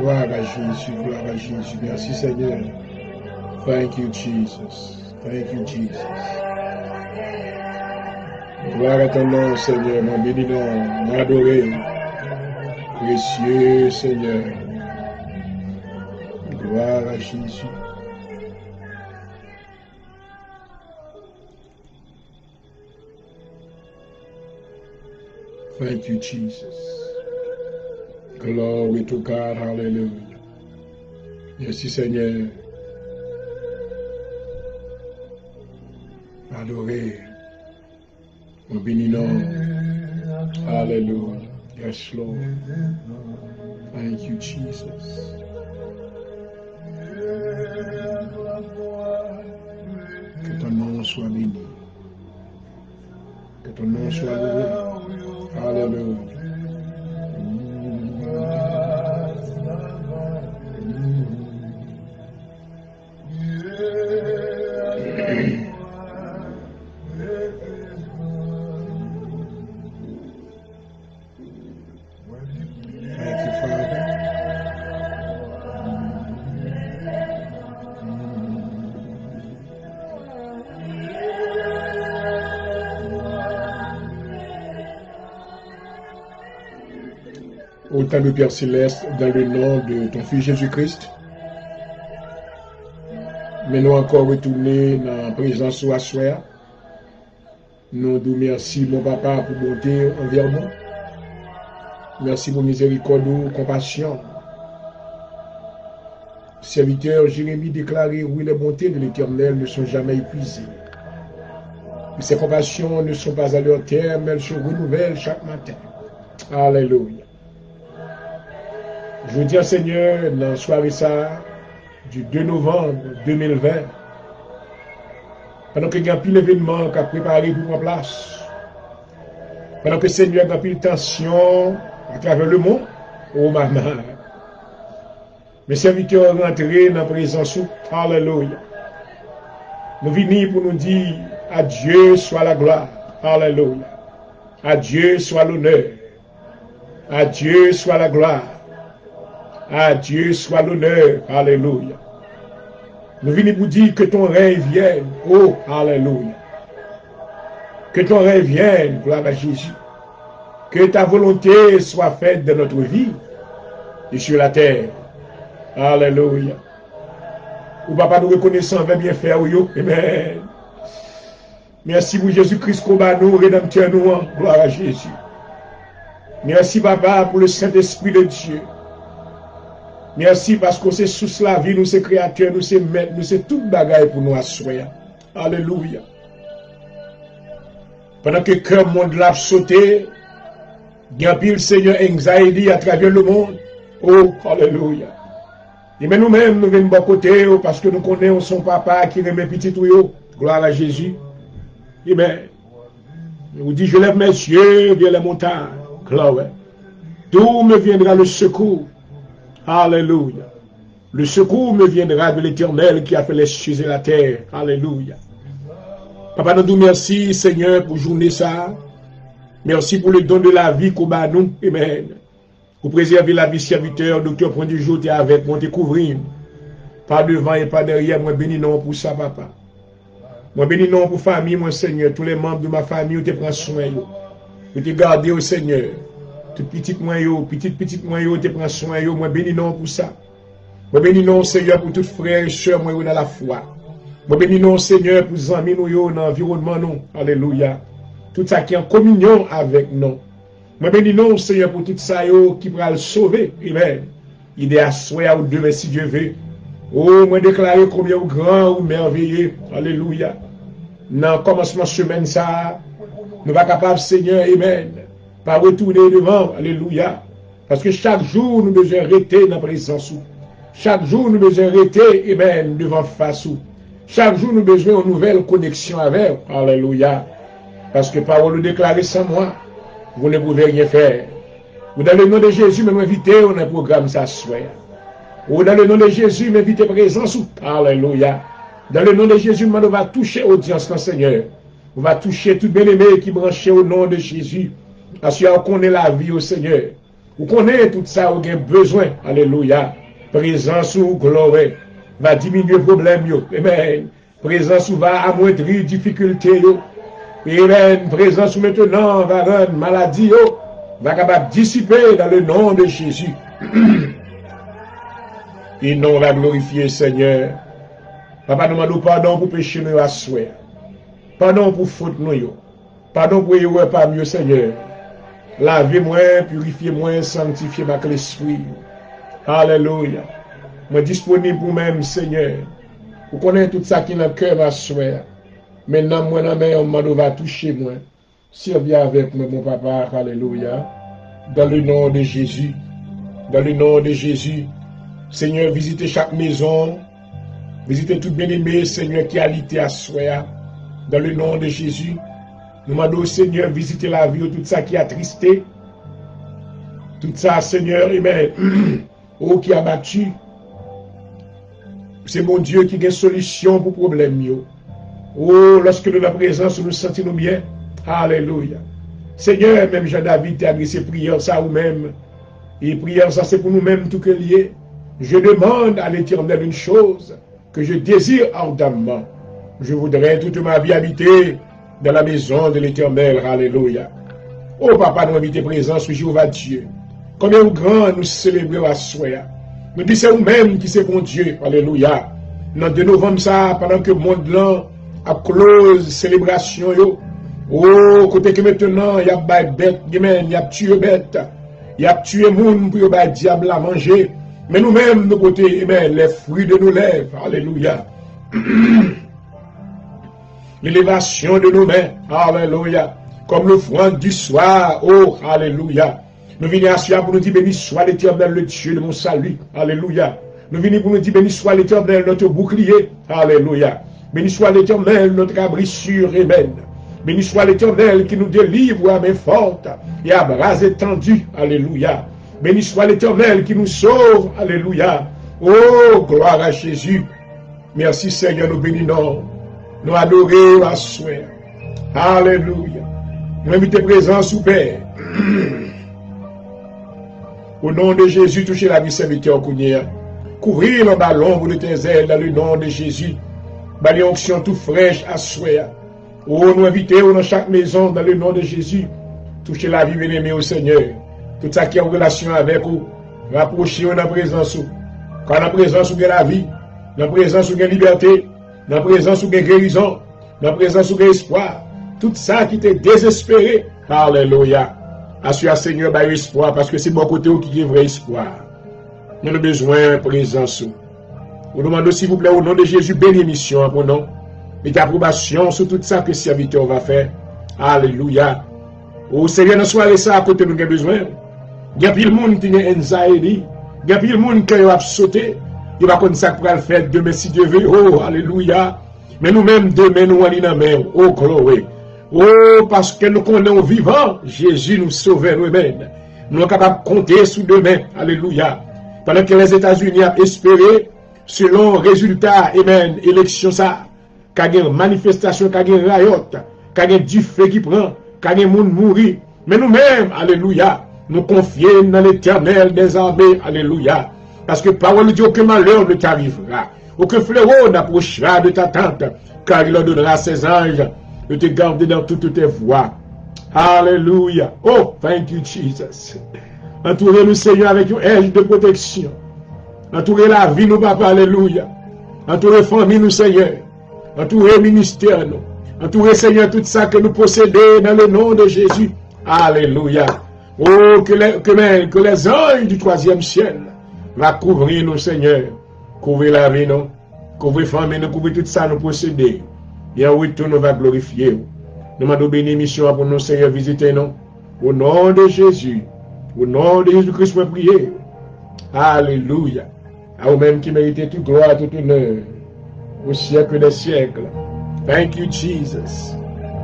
Gloire à Jésus, gloire à Jésus. Merci Seigneur. Thank you, Jesus. Thank you, Jesus. Gloire à ton nom, Seigneur, mon béni nom, mon adoré. Précieux Seigneur. Gloire à Jésus. Thank you, Jesus. Glory to God, hallelujah. Merci Seigneur. Adoré. Mon béni nom. Hallelujah. Yes, Lord. Thank you, Jesus. Que ton nom soit béni. Que ton nom soit loué. Hallelujah. Autant de Père Céleste, dans le nom de ton Fils Jésus-Christ, mais nous encore retourner dans la présence de soi. Nous nous merci, mon papa, pour bonté envers nous. Merci pour miséricorde, compassion. Serviteur Jérémie déclaré, oui, les bontés de l'Éternel ne sont jamais épuisées. Ses compassions ne sont pas à leur terme, elles se renouvellent chaque matin. Alléluia. Je vous dis, Seigneur, dans la soirée ça, du 2 novembre 2020, pendant qu'il y a un pile d'événements qui a préparé pour en place, pendant que le Seigneur a pile de tension à travers le monde, oh maman, mes serviteurs rentrés dans la présence, alléluia. Nous venons pour nous dire, à Dieu soit la gloire, alléluia. À Dieu soit l'honneur, à Dieu soit la gloire. À Dieu soit l'honneur. Alléluia. Nous venons vous dire que ton règne vienne. Oh, alléluia. Que ton règne vienne, gloire à Jésus. Que ta volonté soit faite dans notre vie et sur la terre. Alléluia. Ou papa nous reconnaissons, va bien faire, oui. Amen. Merci pour Jésus-Christ, combat nous, rédempteur nous, gloire à Jésus. Merci papa pour le Saint-Esprit de Dieu. Merci parce que c'est sous la vie, nous c'est créateurs, nous c'est maîtres, nous c'est toute bagaille pour nous assurer. Alléluia. Pendant que le cœur monde l'a sauté, il y a pile Seigneur anxiety à travers le monde. Oh, alléluia. Et mais nous-mêmes, nous venons de bon côté, parce que nous connaissons son papa qui remet petit tout. Gloire à Jésus. Amen. Il vous dit, je lève mes yeux vers les montagnes. Gloire. D'où me viendra le secours? Alléluia. Le secours me viendra de l'Éternel qui a fait les cieux et la terre. Alléluia. Papa, nous disons merci, Seigneur, pour journée ça. Merci pour le don de la vie qu'on a nous. Amen. Pour préserver la vie serviteur, docteur, prends du jour, tu es avec moi, tu couvrir. Pas devant et pas derrière, moi bénis non pour ça, papa. Moi bénis non pour famille, mon Seigneur. Tous les membres de ma famille, tu prends soin. Tu te gardes au Seigneur. Tout petit moyen, petit moyen, tu prends soin, moi bénis non pour ça. Moi bénis non, Seigneur, pour tous frères et sœurs, moi dans la foi. Moi bénis non, Seigneur, pour les amis, nous, dans l'environnement, nous. Alléluia. Tout ça qui est en communion avec nous. Moi bénis non, Seigneur, pour tout ça qui pourra le sauver. Amen. Il est à soi ou demain, si Dieu veut. Oh, moi déclarer combien ou grand ou merveilleux. Alléluia. Dans le commencement de semaine, ça, nous va capable, Seigneur, Amen. pas retourner devant, alléluia. Parce que chaque jour, nous devons rester dans la présence. Chaque jour, nous devons rester, amen, devant face. Chaque jour, nous devons une nouvelle connexion avec, alléluia. Parce que parole déclarée sans moi, vous ne pouvez rien faire. Ou dans le nom de Jésus, m'invitez, on a un programme s'asseoir. Ou dans le nom de Jésus, m'invitez présence, alléluia. Dans le nom de Jésus, on va toucher l'audience, le Seigneur. On va toucher tout bien-aimé qui branche au nom de Jésus. Parce qu'on connaît la vie au Seigneur. On connaît tout ça, on a besoin. Alléluia. Présence ou gloire va diminuer le problème. Amen. Présence ou va amoindrir difficulté. Amen. Présence ou maintenant va rendre maladie. Va capable dissiper dans le nom de Jésus. Et non, on va glorifier le Seigneur. Papa, nous demandons pardon pour pécher nous à souhait. Pardon pour faute nous. Pardon pour y pas mieux, Seigneur. Lavez-moi, purifiez-moi, sanctifiez ma l'esprit. Alléluia. Moi disponible pour même, Seigneur. Vous connaissez tout ça qui est dans le cœur, ma soeur. Maintenant, moi, dans ma main, on va toucher moi. Servez avec moi, mon papa. Alléluia. Dans le nom de Jésus. Dans le nom de Jésus. Seigneur, visitez chaque maison. Visitez tout bien-aimé, Seigneur, qui a lité à soi. Dans le nom de Jésus. Nous demandons, Seigneur, visiter la vie, tout ça qui a attristé. Tout ça, Seigneur, amen. Oh, qui a battu. C'est mon Dieu qui a une solution pour le problème. Oh, lorsque nous avons la présence, nous nous sentons bien. Alléluia. Seigneur, même Jean-David t'a adressé prière ça ou même. Et prière ça, c'est pour nous-mêmes tout que lié. Je demande à l'Éternel une chose que je désire ardemment. Je voudrais toute ma vie habiter dans la maison de l'Éternel. Alléluia. Oh, papa, nous invitons présence sur Jéhovah Dieu. Combien grand nous célébrons à soi. Nous disons c'est nous-mêmes qui c'est bon Dieu. Alléluia. Dans 2 novembre, ça, pendant que le monde là a close célébration, yo. Oh, côté que maintenant, il y a bête, il y a tué bête, il y a tué monde pour le diable à manger. Mais nous-mêmes, nous côté, amen, les fruits de nos lèvres. Alléluia. L'élévation de nos mains. Alléluia. Comme l'offrande du soir. Oh, alléluia. Nous venons à pour nous dire, béni soit l'Éternel, le Dieu de mon salut. Alléluia. Nous venons pour nous dire, béni soit l'Éternel, notre bouclier. Alléluia. Béni soit l'Éternel, notre abri sûr. Amen. Béni soit l'Éternel qui nous délivre à main forte et à bras étendus. Alléluia. Béni soit l'Éternel qui nous sauve. Alléluia. Oh, gloire à Jésus. Merci Seigneur, nous bénissons. Nous adorons à soi. Alléluia. Nous invitons présence au Père. Au nom de Jésus, touchez la vie serviteur Kounia. Couvrir le ballon pour le tes ailes dans le nom de Jésus. Bali onction tout fraîche à soi. Oh, nous invitons dans chaque maison dans le nom de Jésus. Touchez la vie bien-aimée au Seigneur. Tout ça qui est en relation avec vous. Rapprochez-vous dans la présence. Quand dans la présence, vous avez la vie. Dans la présence, vous avez la liberté. Dans la présence, vous avez guérison. Dans la présence, vous avez espoir. Tout ça qui était désespéré. Alléluia. Assure Seigneur, bah, espoir, parce que c'est mon côté qui est vrai espoir. Nous avons besoin de présence. Nous demandons, s'il vous plaît, au nom de Jésus, bénédiction pour nous. Et approbation sur tout ça que le serviteur va faire. Alléluia. Au Seigneur, nous soirée ça à côté nous avons besoin. Il y a plus de monde qui a anxiety. Il y a plus de monde qui a sauté. Il va comme ça pour le faire demain si Dieu veut. Oh, alléluia. Mais nous-mêmes, demain, nous allons dans la main. Oh, gloire. Oh, parce que nous connaissons vivant, Jésus nous sauve nous-mêmes. Nous sommes capables de compter sur demain. Alléluia. Pendant que les États-Unis ont espéré, selon résultat, amen, élection ça, qu'il y a une manifestation, qu'il y a une riot, qu'il y a du feu qui prend, qu'il y a des gens mourir. Mais nous-mêmes, alléluia, nous confions dans l'Éternel des armées, alléluia. Parce que parole de Dieu, aucun malheur ne t'arrivera, aucun fléau n'approchera de ta tente, car il leur donnera ses anges de te garder dans toutes tes voies. Alléluia. Oh, thank you, Jesus. Entourez le Seigneur avec une aile de protection. Entourez la vie, nous, papa, alléluia. Entourez famille, nous, Seigneur. Entourez ministère, nous. Entourez, Seigneur, tout ça que nous possédons dans le nom de Jésus. Alléluia. Oh, que les anges du 3e ciel va couvrir nous, Seigneur. Couvrir la vie, nous. Couvrir famille, nous. Couvrir tout ça, nous posséder. Et en retour, nous va glorifier. Nous demandons bénédiction pour nous, Seigneur, visiter nous. Au nom de Jésus. Au nom de Jésus-Christ, je prie. Alléluia. À vous-même qui méritez toute gloire, toute honneur. Au siècle des siècles. Thank you, Jesus.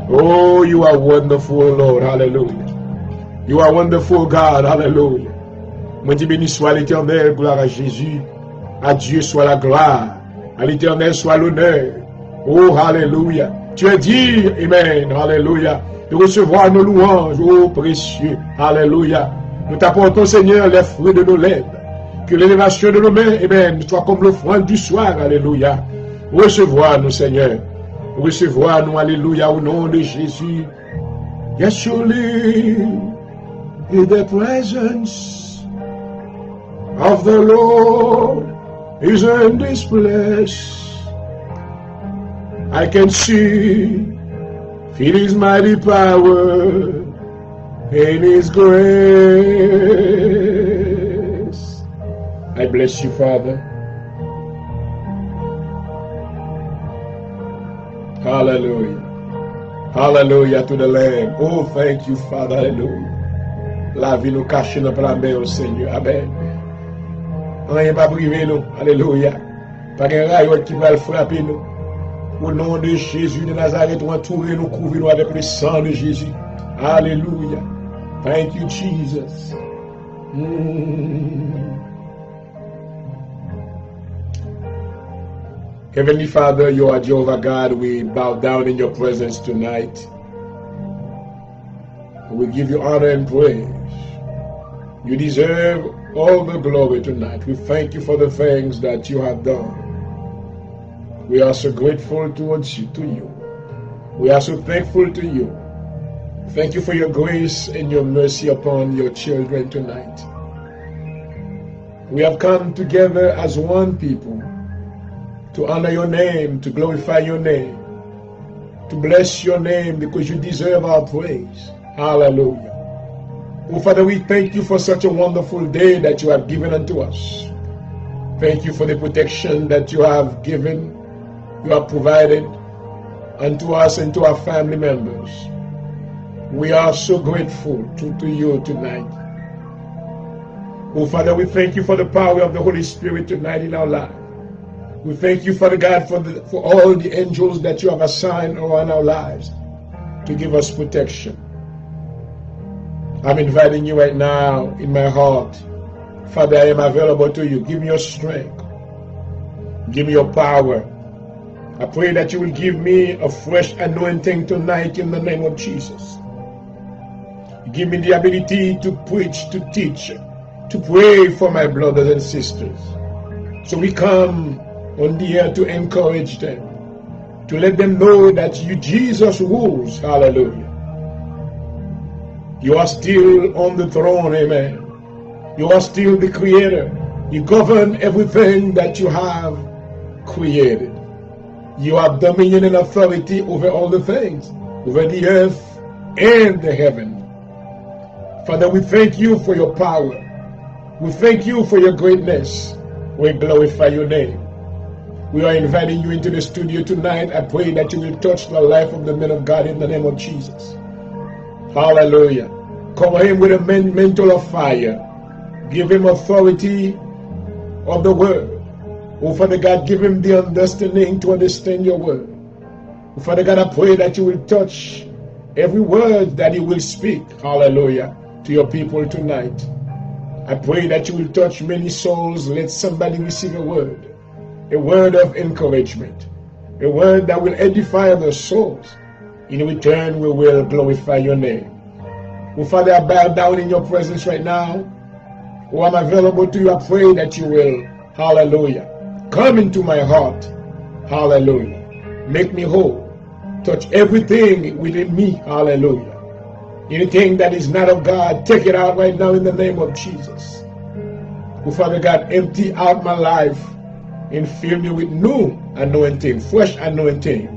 Oh, you are wonderful, Lord. Hallelujah. You are wonderful, God. Hallelujah. Moi, dis béni soit l'Éternel, gloire à Jésus. À Dieu soit la gloire. À l'Éternel soit l'honneur. Oh, hallelujah. Tu es dit, amen, hallelujah, de recevoir nos louanges, oh précieux, hallelujah. Nous t'apportons, Seigneur, les fruits de nos lèvres. Que l'élévation de nos mains, amen, soit comme l'offrande du soir, alléluia. Recevoir-nous, Seigneur. Recevoir-nous, alléluia, au nom de Jésus. Yes, surely, in the presence of the Lord is in this place. I can see, feel His mighty power and His grace. I bless you, Father. Hallelujah. Hallelujah to the Lamb. Oh, thank you, Father. Hallelujah. La vie nous cache dans la main au Seigneur. Amen. Rien pas privé nous. Alléluia. Pas un rayon qui va le frapper nous. Au nom de Jésus de Nazareth, nous entourer nous, couvrir nous avec le sang de Jésus. Alléluia. Thank you, Jesus. Heavenly Father, you are Jehovah God. We bow down in your presence tonight. We give you honor and praise. You deserve all the glory tonight. We thank you for the things that you have done. We are so grateful towards you, to you. We are so thankful to you. Thank you for your grace and your mercy upon your children tonight. We have come together as one people to honor your name, to glorify your name, to bless your name because you deserve our praise. Hallelujah. Oh, Father, we thank you for such a wonderful day that you have given unto us. Thank you for the protection that you have given, you have provided unto us and to our family members. We are so grateful to you tonight. Oh, Father, we thank you for the power of the Holy Spirit tonight in our life. We thank you, Father God, for all the angels that you have assigned around our lives to give us protection. I'm inviting you right now in my heart. Father, I am available to you. Give me your strength. Give me your power. I pray that you will give me a fresh anointing tonight in the name of Jesus. Give me the ability to preach, to teach, to pray for my brothers and sisters. So we come on the air to encourage them, to let them know that you, Jesus, rules. Hallelujah. You are still on the throne, amen. You are still the creator. You govern everything that you have created. You have dominion and authority over all the things, over the earth and the heaven. Father, we thank you for your power. We thank you for your greatness. We glorify your name. We are inviting you into the studio tonight. I pray that you will touch the life of the man of God in the name of Jesus. Hallelujah. Cover him with a mantle of fire. Give him authority of the word. Oh, Father God, give him the understanding to understand your word. Oh, Father God, I pray that you will touch every word that he will speak. Hallelujah. To your people tonight. I pray that you will touch many souls. Let somebody receive a word of encouragement, a word that will edify their souls. In return, we will glorify your name. Oh, Father, I bow down in your presence right now. Oh, I'm available to you. I pray that you will, hallelujah, come into my heart. Hallelujah. Make me whole. Touch everything within me. Hallelujah. Anything that is not of God, take it out right now in the name of Jesus. Oh, Father God, empty out my life and fill me with new anointing, fresh anointing,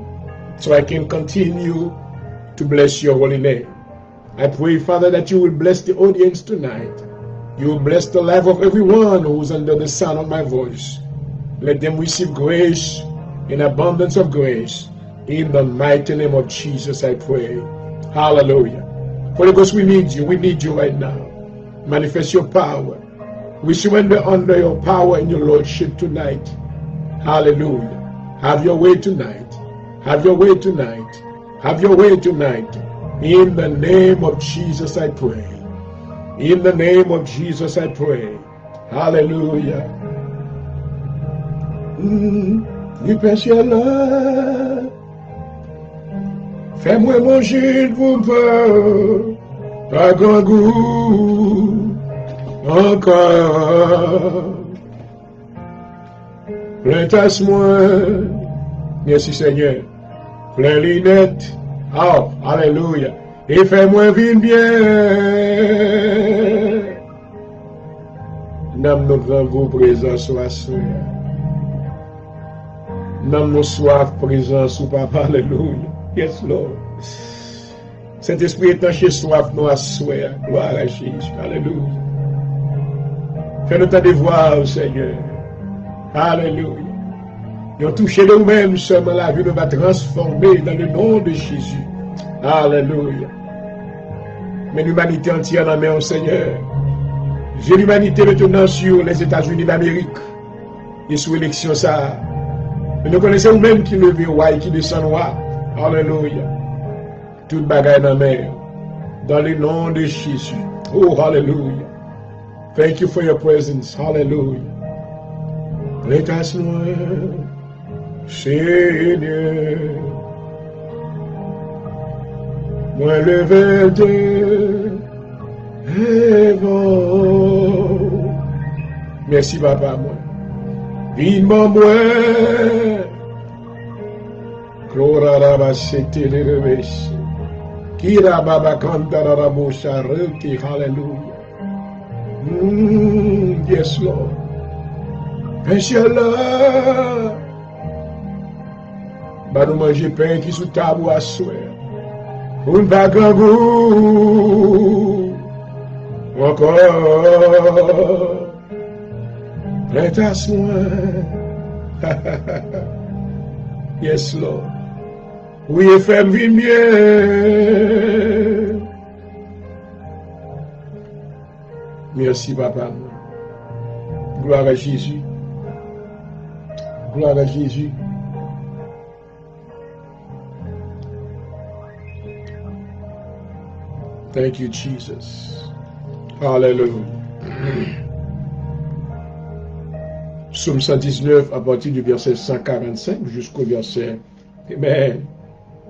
so I can continue to bless your holy name. I pray, Father, that you will bless the audience tonight. You will bless the life of everyone who is under the sound of my voice. Let them receive grace, in abundance of grace. In the mighty name of Jesus, I pray. Hallelujah. Holy Ghost, we need you. We need you right now. Manifest your power. We surrender under your power and your lordship tonight. Hallelujah. Have your way tonight. Have your way tonight. Have your way tonight. In the name of Jesus, I pray. In the name of Jesus, I pray. Hallelujah. Du péché là. Fais-moi manger de vos pains à grand goût encore. Plantasse-moi. Merci Seigneur. Plein linette. Oh, alléluia. Et fais-moi vivre bien. Nam nous grand goût présence soit soi. Nam nous soif présence ou papa. Alléluia. Yes, Lord. Saint-Esprit est chez soif, nous à souhait. Gloire à Jésus. Alléluia. Fais-nous ta devoir, Seigneur. Alléluia. Nous avons touché nous-mêmes seulement la vie nous va transformer dans le nom de Jésus. Alléluia. Mais l'humanité entière en main au Seigneur. J'ai l'humanité maintenant sur les États-Unis d'Amérique. Et sous l'élection ça. Mais nous connaissons nous-mêmes qui levé roi et qui descend roi. Alléluia. Toute bagaille dans la mer. Dans le nom de Jésus. Oh, hallelujah. Thank you for your presence. Hallelujah. Prêtasse-moi, Seigneur. Moi le verre vent. Merci, papa, moi. Vivement, moi. Gloraraba c'était le revêche. Kira baba kandara bosha reki. Hallelujah. Yes, Lord. Inch'Allah. Bah nous manger pain qui sous table à souhait. Un bagangou. Encore. Prêtasse-moi. Yes, Lord. Oui, fais vivre mieux. Merci, papa. Gloire à Jésus. Gloire à Jésus. Thank you, Jesus. Hallelujah. Psaume 119 à partir du verset 145 jusqu'au verset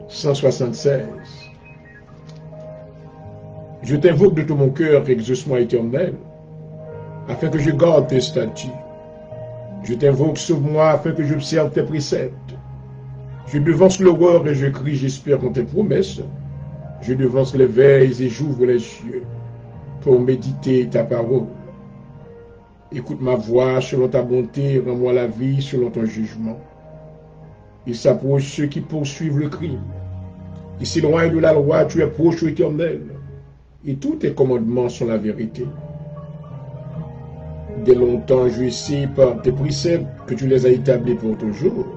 176. Je t'invoque de tout mon cœur, exauce-moi éternel, afin que je garde tes statuts. Je t'invoque, sauve-moi, afin que j'observe tes préceptes. Je devance l'horreur et je crie, j'espère en tes promesses. Je devance les veilles et j'ouvre les yeux pour méditer ta parole. Écoute ma voix selon ta bonté, rends-moi la vie selon ton jugement. Il s'approche ceux qui poursuivent le crime. Il s'éloigne de la loi, tu es proche éternel. Et tous tes commandements sont la vérité. Dès longtemps, je sais par tes préceptes que tu les as établis pour toujours.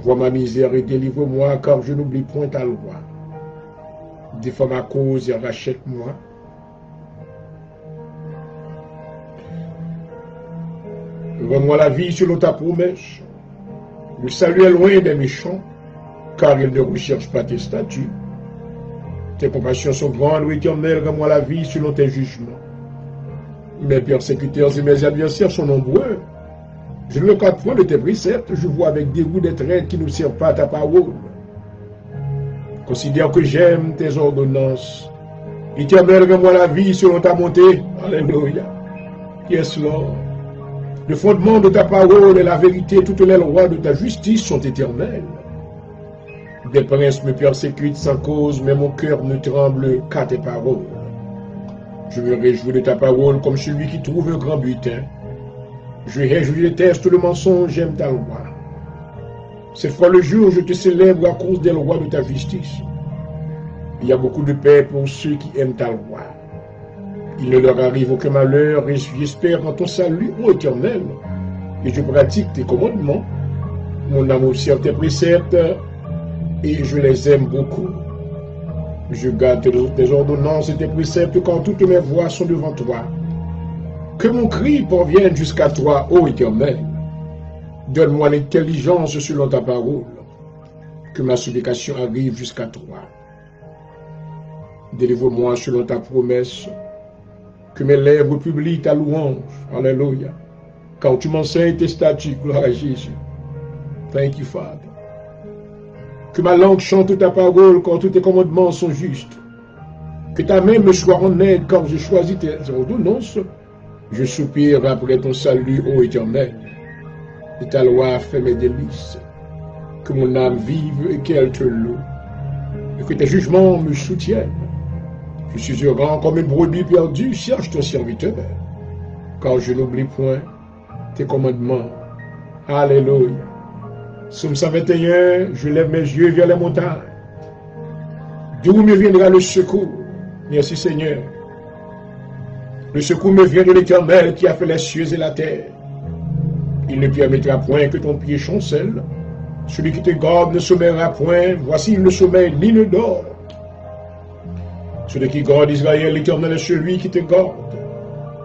Vois ma misère et délivre-moi, car je n'oublie point ta loi. Défends ma cause et rachète-moi. Rends-moi la vie selon ta promesse. Le salut est loin des méchants, car ils ne recherchent pas tes statuts. Tes compassions sont grandes, ô Éternel, rends-moi la vie selon tes jugements. Mes persécuteurs et mes adversaires sont nombreux. Je ne me capte point de tes préceptes, je vois avec dégoût des traîtres qui ne servent pas à ta parole. Considère que j'aime tes ordonnances. Éternel, rends-moi la vie selon ta bonté. Alléluia. Yes, Lord. Le fondement de ta parole est la vérité, toutes les lois de ta justice sont éternelles. Des princes me persécutent sans cause, mais mon cœur ne tremble qu'à tes paroles. Je me réjouis de ta parole comme celui qui trouve un grand butin. Je déteste le mensonge, j'aime ta loi. Cette fois le jour, je te célèbre à cause des lois de ta justice. Il y a beaucoup de paix pour ceux qui aiment ta loi. Il ne leur arrive aucun malheur et j'espère en ton salut, ô Éternel, et je pratique tes commandements. Mon âme observe tes préceptes et je les aime beaucoup. Je garde tes ordonnances et tes préceptes quand toutes mes voies sont devant toi. Que mon cri parvienne jusqu'à toi, ô Éternel. Donne-moi l'intelligence selon ta parole. Que ma supplication arrive jusqu'à toi. Délivre-moi selon ta promesse. Que mes lèvres publient ta louange. Alléluia. Quand tu m'enseignes tes statuts, gloire à Jésus. Thank you, Father. Que ma langue chante ta parole quand tous tes commandements sont justes. Que ta main me soit en aide quand je choisis tes ordonnances. Je soupire après ton salut, ô Éternel. Et ta loi fait mes délices. Que mon âme vive et qu'elle te loue. Et que tes jugements me soutiennent. Je suis errant comme une brebis perdue, cherche ton serviteur. Car je n'oublie point tes commandements. Alléluia. Psaume 121, je lève mes yeux vers les montagnes. D'où me viendra le secours? Merci Seigneur. Le secours me vient de l'Éternel qui a fait les cieux et la terre. Il ne permettra point que ton pied chancelle. Celui qui te garde ne sommeillera point. Voici, il ne sommeille ni ne dort. Celui qui garde Israël, l'Éternel est celui qui te garde.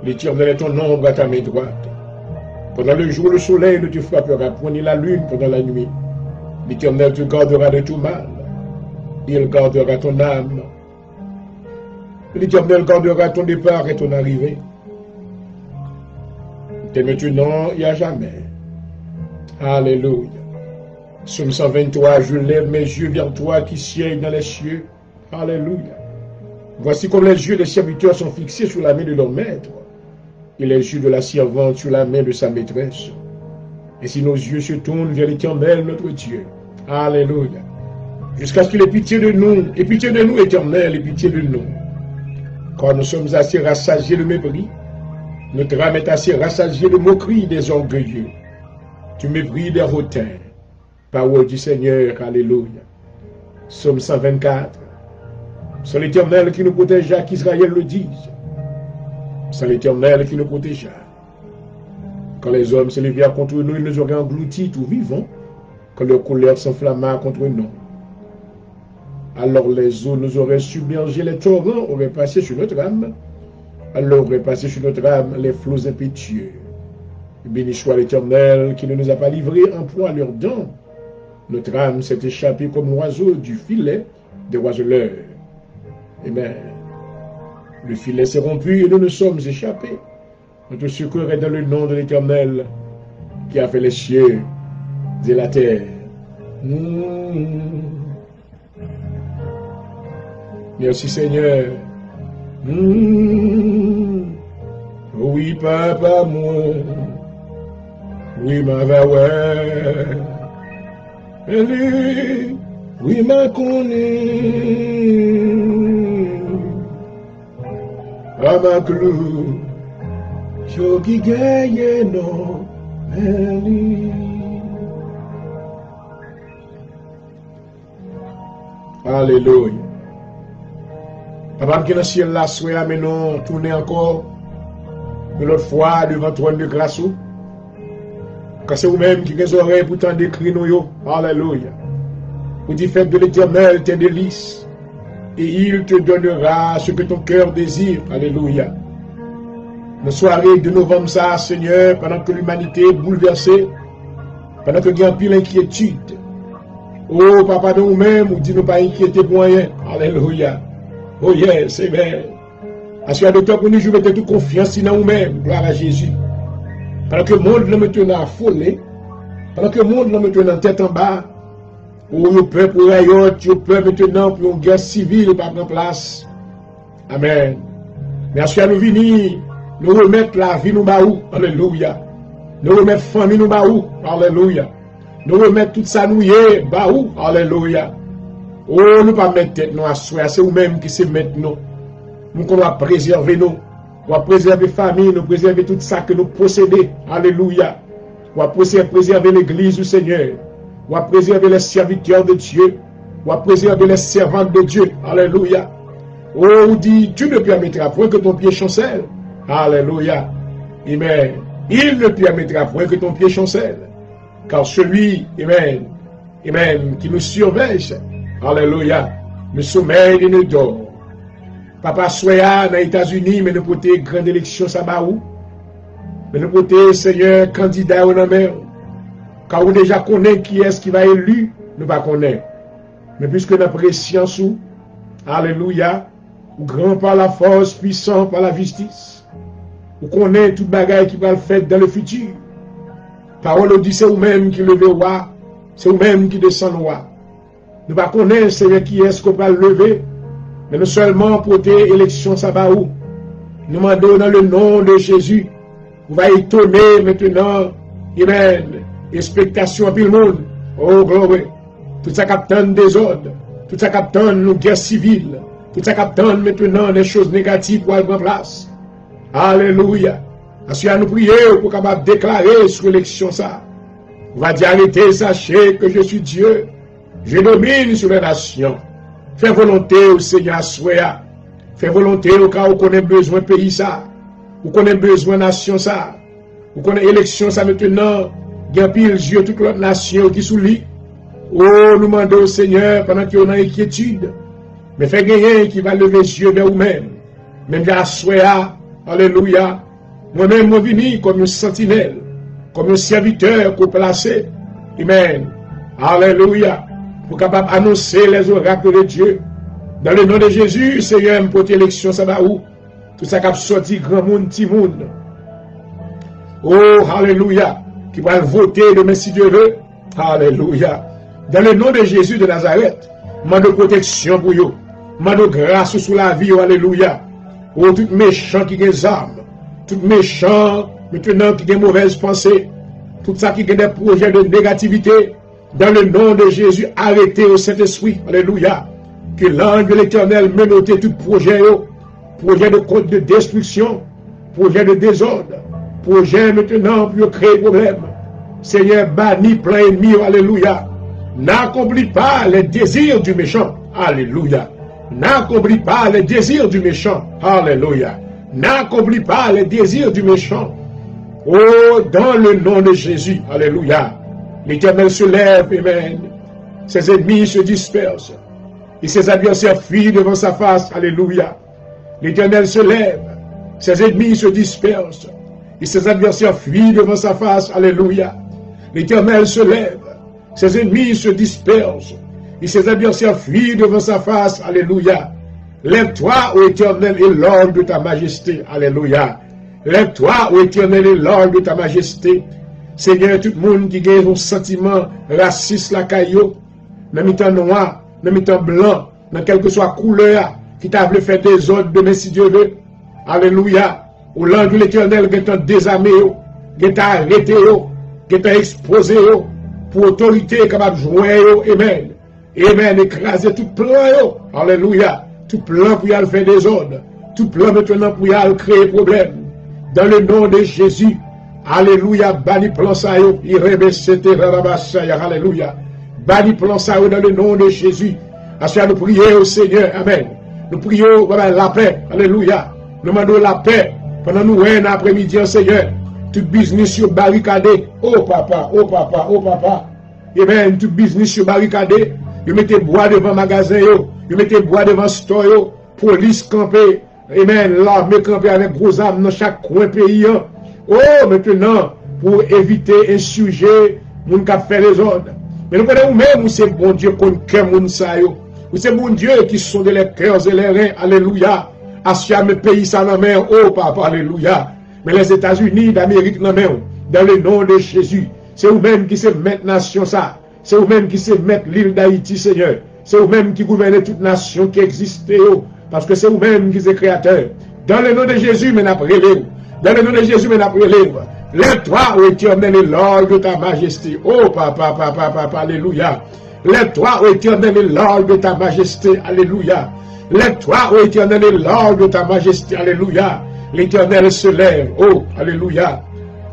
L'Éternel est ton ombre à ta main droite. Pendant le jour, le soleil ne te frappera point, ni la lune pendant la nuit. L'Éternel te gardera de tout mal. Il gardera ton âme. L'Éternel gardera ton départ et ton arrivée. Dès maintenant et à jamais. Alléluia. Psaume 123, je lève mes yeux vers toi qui sièges dans les cieux. Alléluia. Voici comme les yeux des serviteurs sont fixés sur la main de leur maître, et les yeux de la servante sur la main de sa maîtresse. Et si nos yeux se tournent vers l'Éternel, notre Dieu. Alléluia. Jusqu'à ce qu'il ait pitié de nous, et pitié de nous, Éternel, et pitié de nous. Quand nous sommes assez rassasiés de mépris, notre âme est assez rassasiée de moquerie des orgueilleux. Tu mépris des hautains. Parole du Seigneur, alléluia. Psaume 124. C'est l'Éternel qui nous protégea, qu'Israël le dise. C'est l'Éternel qui nous protégea. Quand les hommes se levèrent contre nous, ils nous auraient engloutis tout vivants, quand leur colère s'enflamma contre nous. Alors les eaux nous auraient submergé, les torrents auraient passé sur notre âme, alors auraient passé sur notre âme les flots impétueux. Béni soit l'Éternel qui ne nous a pas livrés en proie à leurs dents. Notre âme s'est échappée comme l'oiseau du filet des oiseleurs. Amen. Le filet s'est rompu et nous nous sommes échappés. Notre secours est dans le nom de l'Éternel qui a fait les cieux et la terre. Merci Seigneur. Oui, papa, moi. Oui, ma vaoué. Oui, ma connaît. Ma clou. Jogi gaye no. Alléluia. Papa, qui est dans le ciel là, soit mais non, tourner encore de l'autre fois devant toi de grâce. Quand c'est vous-même qui avez les oreilles pour t'en décrire nous. Alléluia. Vous dites, faites de l'Éternel tes délices, et il te donnera ce que ton cœur désire. Alléluia. Nos soirées de novembre, ça, Seigneur, pendant que l'humanité est bouleversée, pendant que il y a un pile inquiétude. Oh, papa, de nous-mêmes, vous dites, nous pas inquiéter pour rien. Alléluia. Oh yes, amen. Parce qu'il y a de temps pour nous, je mette toute confiance dans nous-mêmes. Gloire à Jésus. Pendant que le monde nous met affolé, pendant que le monde nous met en tête en bas, où le peuple rayote, le peuple maintenant pour une guerre civile pas en place. Amen. Merci à nous venir, nous remettre la vie nous baou. Alléluia. Nous remettre famille nous baou. Alléluia. Nous remettre tout ça nous yé baou. Alléluia. Oh, nous pas mettre tête nous à soi, c'est vous-même qui se mettre nous. Nous qu'on va préserver nous. On va préserver famille, nous préserver tout ça que nous possédons. Alléluia. On va préserver l'église du Seigneur. On va préserver les serviteurs de Dieu. On va préserver les servantes de Dieu. Alléluia. Oh, on dit, tu ne permettras point que ton pied chancelle. Alléluia. Amen. Il ne permettra point que ton pied chancelle. Car celui, amen, amen, qui nous surveille, alléluia, nous sommeil et nous dort. Papa soya dans les États-Unis, mais nous potons grande élection ça va où? Mais nous potons, Seigneur, candidat au nom. Car on déjà connaît qui est-ce qui va élu, nous pas connaître. Mais puisque nous avons science, alléluia, grand par la force, puissant par la justice, vous connaissez toute bagaille qui va le faire dans le futur. Parole dit c'est vous-même qui levez roi, c'est vous-même qui descend roi. Nous ne connaissons pas Seigneur qui est-ce qu'on va lever, mais nous seulement pour tes élections ça va où. Nous demandons dans le nom de Jésus, vous va étonner maintenant, amen, expectation à tout le monde. Oh gloire, tout ça capte des ordres, tout ça capte nos guerres civiles, tout ça capte maintenant des choses négatives pour aller en place. Alléluia. Ensuite, nous prions pour capable déclarer sur l'élection ça. On va dire arrêtez, sachez que je suis Dieu. Je domine sur les nations. Fais volonté au Seigneur Soya. Fais volonté au cas où on connaît besoin de pays ça. Où on connaît besoin de nation ça. Où on connaît élection ça maintenant. Il y a pile Dieu toute l'autre nation qui sous lui. Oh, nous demandons au Seigneur pendant qu'il y a une inquiétude. Mais fais gagner qui va lever les yeux vers vous-même. Même à Soya. Alléluia. Moi-même, je venu comme un sentinelle, comme un serviteur pour placer. Amen. Alléluia. Pour capable annoncer les oracles de Dieu. Dans le nom de Jésus, Seigneur, pour l'élection, ça va où? Tout ça qui a sorti grand monde, petit monde. Oh, alléluia. Qui va voter demain si Dieu veut. Alléluia. Dans le nom de Jésus de Nazareth, mande protection pour vous. Mande grâce sur la vie. Alléluia. Oh, tout méchant qui a des armes. Tout méchant, maintenant qui a des mauvaises pensées, tout ça qui a des projets de négativité, dans le nom de Jésus, arrêtez au Saint-Esprit, alléluia, que l'ange de l'Éternel menote tout projet de destruction, projet de désordre, projet maintenant pour créer problème. Seigneur, bannis plein ennemi, alléluia. N'accomplis pas les désirs du méchant, alléluia. N'accomplis pas les désirs du méchant, alléluia. N'accomplis pas les désirs du méchant. Oh, dans le nom de Jésus. Alléluia. L'Éternel se lève, amen. Ses ennemis se dispersent. Et ses adversaires fuient devant sa face. Alléluia. L'Éternel se lève. Ses ennemis se dispersent. Et ses adversaires fuient devant sa face. Alléluia. L'Éternel se lève. Ses ennemis se dispersent. Et ses adversaires fuient devant sa face. Alléluia. Lève-toi, ô Éternel, et l'ordre de ta majesté. Alléluia. Lève-toi, ô Éternel, et l'ordre de ta majesté. Seigneur, tout le monde qui a un sentiment raciste, la caillou, dans le temps noir, dans le temps blanc, dans quelle que soit la couleur, qui t'a voulu faire des ordres demain si Dieu veut. Alléluia. Au l'ange de l'Éternel, qui t'a désarmé, qui t'a arrêté, qui t'a exposé, pour autorité capable de jouer, amen. Amen. Écraser tout plan, alléluia. Tout plan pour y aller faire des ordres. Tout plan maintenant pour y aller créer problème. Dans le nom de Jésus. Alléluia. Bani plan ça yo. Alléluia. Bani plan ça yo dans le nom de Jésus. Assis nous prions au Seigneur. Amen. Nous prions la paix. Alléluia. Nous demandons la paix. Pendant nous un après-midi, Seigneur. Tout business sur barricadé. Oh papa, oh papa, oh papa. Amen. Tout business sur barricadé. Vous mettez bois devant magasin yo. Vous mettez bois devant store yo. Police campée. Amen. L'armée campée avec gros armes dans chaque coin pays. Oh, maintenant, pour éviter insurger, moun qui fait les ordres. Mais nous connaissons même, c'est bon Dieu qu'on cœur moun sa yo. C'est bon Dieu qui sont de les cœurs et les reins. Alléluia. Asia me pays ça dans main. Oh, papa, alléluia. Mais les États-Unis d'Amérique dans main. Dans le nom de Jésus. C'est vous-même qui se mettent nation ça. C'est vous-même qui se mettent l'île d'Haïti, Seigneur. C'est vous-même qui gouvernez toute nation qui existe. Parce que c'est vous-même qui êtes créateur. Dans le nom de Jésus, mais après les. Dans le nom de Jésus, mais après les. Lève-toi, ô Éternel, et l'ordre de ta majesté. Oh, papa, papa, papa, alléluia. Lève-toi, ô Éternel, et l'ordre de ta majesté. Alléluia. Lève-toi, ô Éternel, et l'ordre de ta majesté. Alléluia. L'Éternel se lève. Oh, alléluia.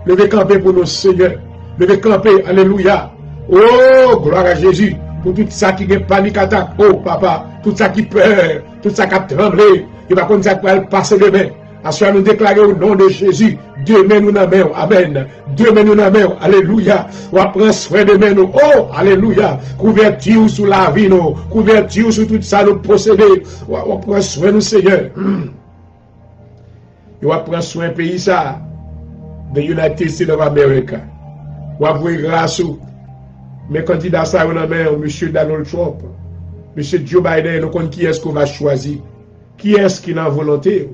Levez camper pour nos seigneurs. Levez camper, alléluia. Oh, gloire à Jésus. Pour tout ça qui est panique attaque. Oh, papa. Tout ça qui peur. Tout ça qui a tremblé. Il va comme ça pour passer demain. Assoir nous déclarer au nom de Jésus, demain nous n'avons, amen. Demain nous n'avons, alléluia. On va prendre soin de nous, oh, alléluia. Couverture sous la vie, nous. Couverture sur tout ça, nous posséder. On va prendre soin de nous, Seigneur. On va prendre soin du pays, ça, de United States of America. On va voir grâce aux mes candidats, ça, on a M. Donald Trump, M. Joe Biden, nous connaissons qui est-ce qu'on va choisir. Qui est-ce qui a la volonté?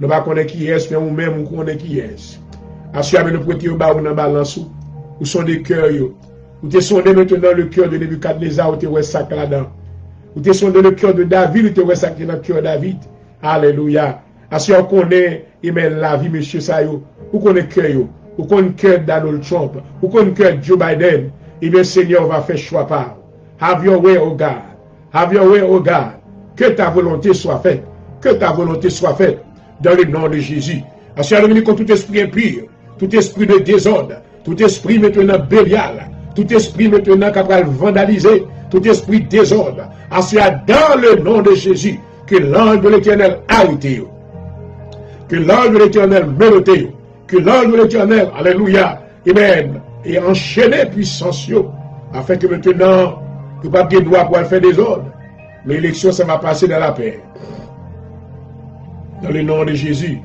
Nous ne connaissons pas qui est, mais nous-mêmes, nous connaissons qui est. Assurément, nous prêtons dans la balance, où sont des cœurs. Vous te sondez maintenant le cœur de Nebuchadnezzar, où tu es sac là-dedans. Vous te sondez le cœur de David, où tu es sac dans le cœur de David. Alléluia. Assurément, on connaît, la vie, monsieur Sayo. Vous connaissez le cœur. Vous connaissez le cœur de Donald Trump. Vous connaissez le cœur de Joe Biden. Et bien, Seigneur va faire choix par. Have your way, oh God. Have your way, oh God. Que ta volonté soit faite. Que ta volonté soit faite. Dans le nom de Jésus. Assurément, contre tout esprit impur, tout esprit de désordre, tout esprit maintenant bélial, tout esprit maintenant capable de vandaliser, tout esprit désordre. Assurément, dans le nom de Jésus, que l'ange de l'Éternel arrête. Que l'ange de l'Éternel menote. Que l'ange de l'Éternel, alléluia, amen, et enchaîné puissance, afin que maintenant, que pas de droit pour faire des ordres. L'élection, ça va passer dans la paix. Dans le nom de Jésus.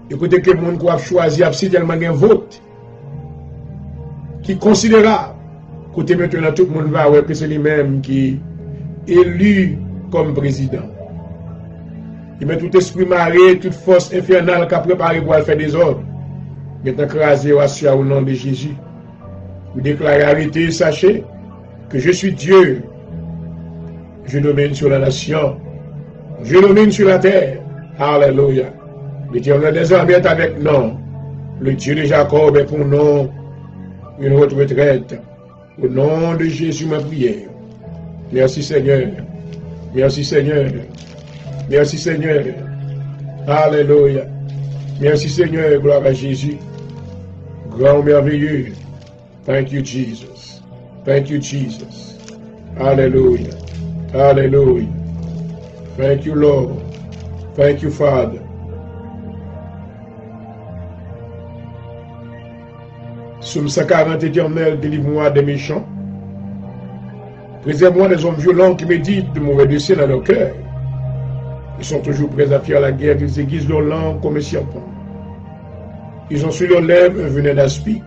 Écoutez que le monde qui a choisi, si tellement un vote, qui est considérable. Écoutez maintenant, tout le monde va voir que c'est lui-même qui est élu comme président. Il met tout esprit maré, toute force infernale qui a préparé pour faire des ordres. Maintenant, crasé au nom de Jésus. Vous déclarez arrêtez, sachez que je suis Dieu. Je domine sur la nation. Je domine sur la terre. Alléluia. L'Éternel des armées est avec nous. Le Dieu de Jacob est pour nous une haute retraite. Au nom de Jésus, ma prière. Merci Seigneur. Merci Seigneur. Merci Seigneur. Alléluia. Merci Seigneur. Gloire à Jésus. Grand merveilleux. Thank you Jesus. Thank you Jesus. Alléluia. Alléluia. Thank you Lord. Thank you Father. Psaume 140, Éternel, délivre-moi des méchants. Préserve-moi des hommes violents qui méditent de mauvais desseins dans leur cœur. Ils sont toujours prêts à faire la guerre, ils aiguisent leur langue comme un serpent. Ils ont sur leurs lèvres un venin d'aspic.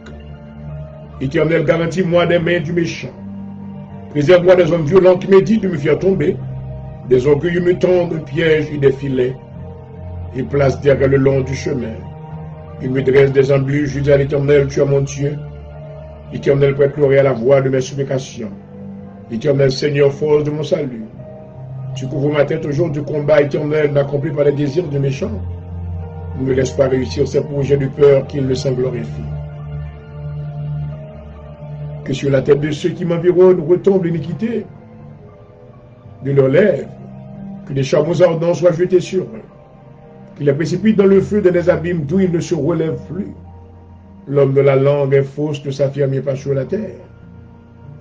Éternel, garantis-moi des mains du méchant. Préserve-moi des hommes violents qui méditent de me faire tomber. Des orgueilleux me tendent un piège et des filets. Ils placent derrière le long du chemin. Ils me dressent des embûches. Je dis à l'Éternel, tu es mon Dieu. L'Éternel prête l'oreille à la voix de mes supplications. L'Éternel, Seigneur, force de mon salut. Tu couvres ma tête au jour du combat éternel, n'accompli par les désirs du méchant. Ne me laisse pas réussir ces projets de peur qu'il ne s'en glorifie. Que sur la tête de ceux qui m'environnent retombe l'iniquité de leurs lèvres, que des charbons ardents soient jetés sur eux, qu'ils les précipitent dans le feu des abîmes d'où ils ne se relèvent plus. L'homme de la langue est fausse, ne s'affirme pas sur la terre.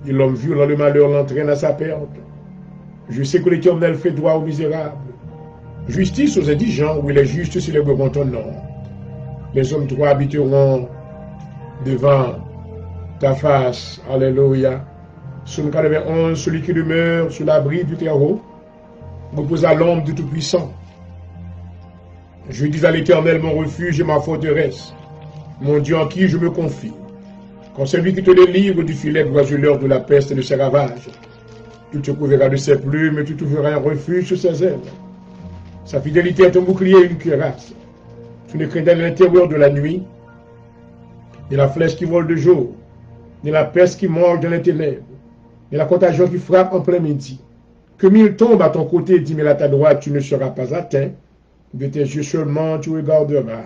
Et l'homme violent le malheur l'entraîne à sa perte. Je sais que l'Éternel fait droit aux misérables. Justice aux indigents, où les justes célébreront ton nom. Les hommes droits habiteront devant ta face. Alléluia. Psaume 91, celui qui demeure sur l'abri du terreau, repose à l'ombre du Tout-Puissant. Je dis à l'Éternel mon refuge et ma forteresse, mon Dieu en qui je me confie. Quand celui qui te délivre du filet oiseleur de la peste et de ses ravages, tu te couvriras de ses plumes et tu trouveras un refuge sous ses ailes. Sa fidélité est un bouclier et une cuirasse. Tu ne crains dans l'intérieur de la nuit, ni la flèche qui vole de jour, ni la peste qui mange dans les ténèbres, ni la contagion qui frappe en plein midi. Que 1000 tombent à ton côté et 10 000 à ta droite, tu ne seras pas atteint. De tes yeux seulement tu regarderas,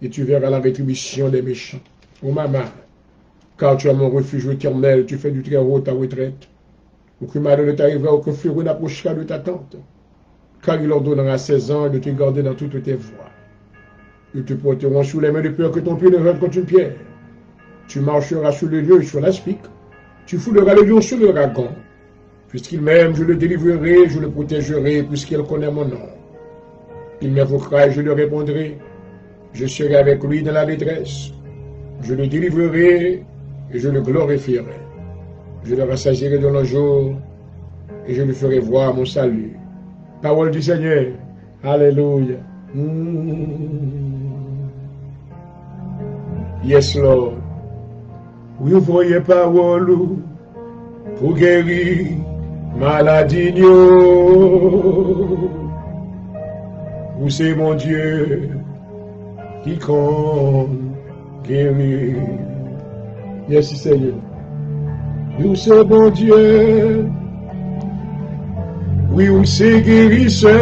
et tu verras la rétribution des méchants. Ô maman, car tu as mon refuge éternel, tu fais du très haut ta retraite. Aucun malheur ne t'arrivera, aucun fléau n'approchera de ta tente. Car il ordonnera à 16 ans de te garder dans toutes tes voies. Ils te porteront sous les mains de peur que ton pied ne heurte contre une pierre. Tu marcheras sur le lieu et sur l'aspic. Tu fouleras le lion sur le dragon. Puisqu'il m'aime, je le délivrerai, je le protégerai, puisqu'il connaît mon nom. Il m'invoquera et je lui répondrai. Je serai avec lui dans la détresse. Je le délivrerai et je le glorifierai. Je le rassasierai dans le jour et je lui ferai voir mon salut. Parole du Seigneur. Alléluia. Yes, Lord. Oui, vous voyez parole pour guérir maladie. Vous c'est mon Dieu qui compte guérir. Merci Seigneur. Vous c'est mon Dieu. Oui, vous c'est guérisseur.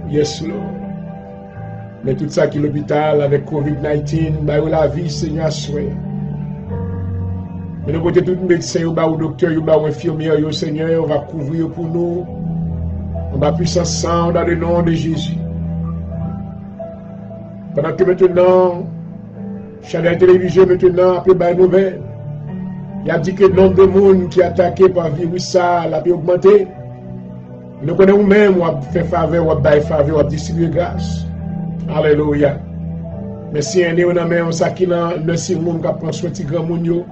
Yes, Lord. Mais tout ça qui est l'hôpital avec COVID-19, bah la vie, Seigneur, souhait. Mais nous côté tout médecin, ou docteur, ou infirmière, Seigneur, on va couvrir pour nous. On va puissance sang dans le nom de Jésus. Pendant que maintenant, chaîne de télévision maintenant, après la nouvelle, il a dit que le nombre de monde qui est attaqué par le virus, ça l'a augmenté. Nous connaissons nous-mêmes, on fait faveur, on bailler faveur, on distribue grâce. Alléluia. Mais si on est dans main, on sait qu'il y a un monde qui prend soin de grand monde,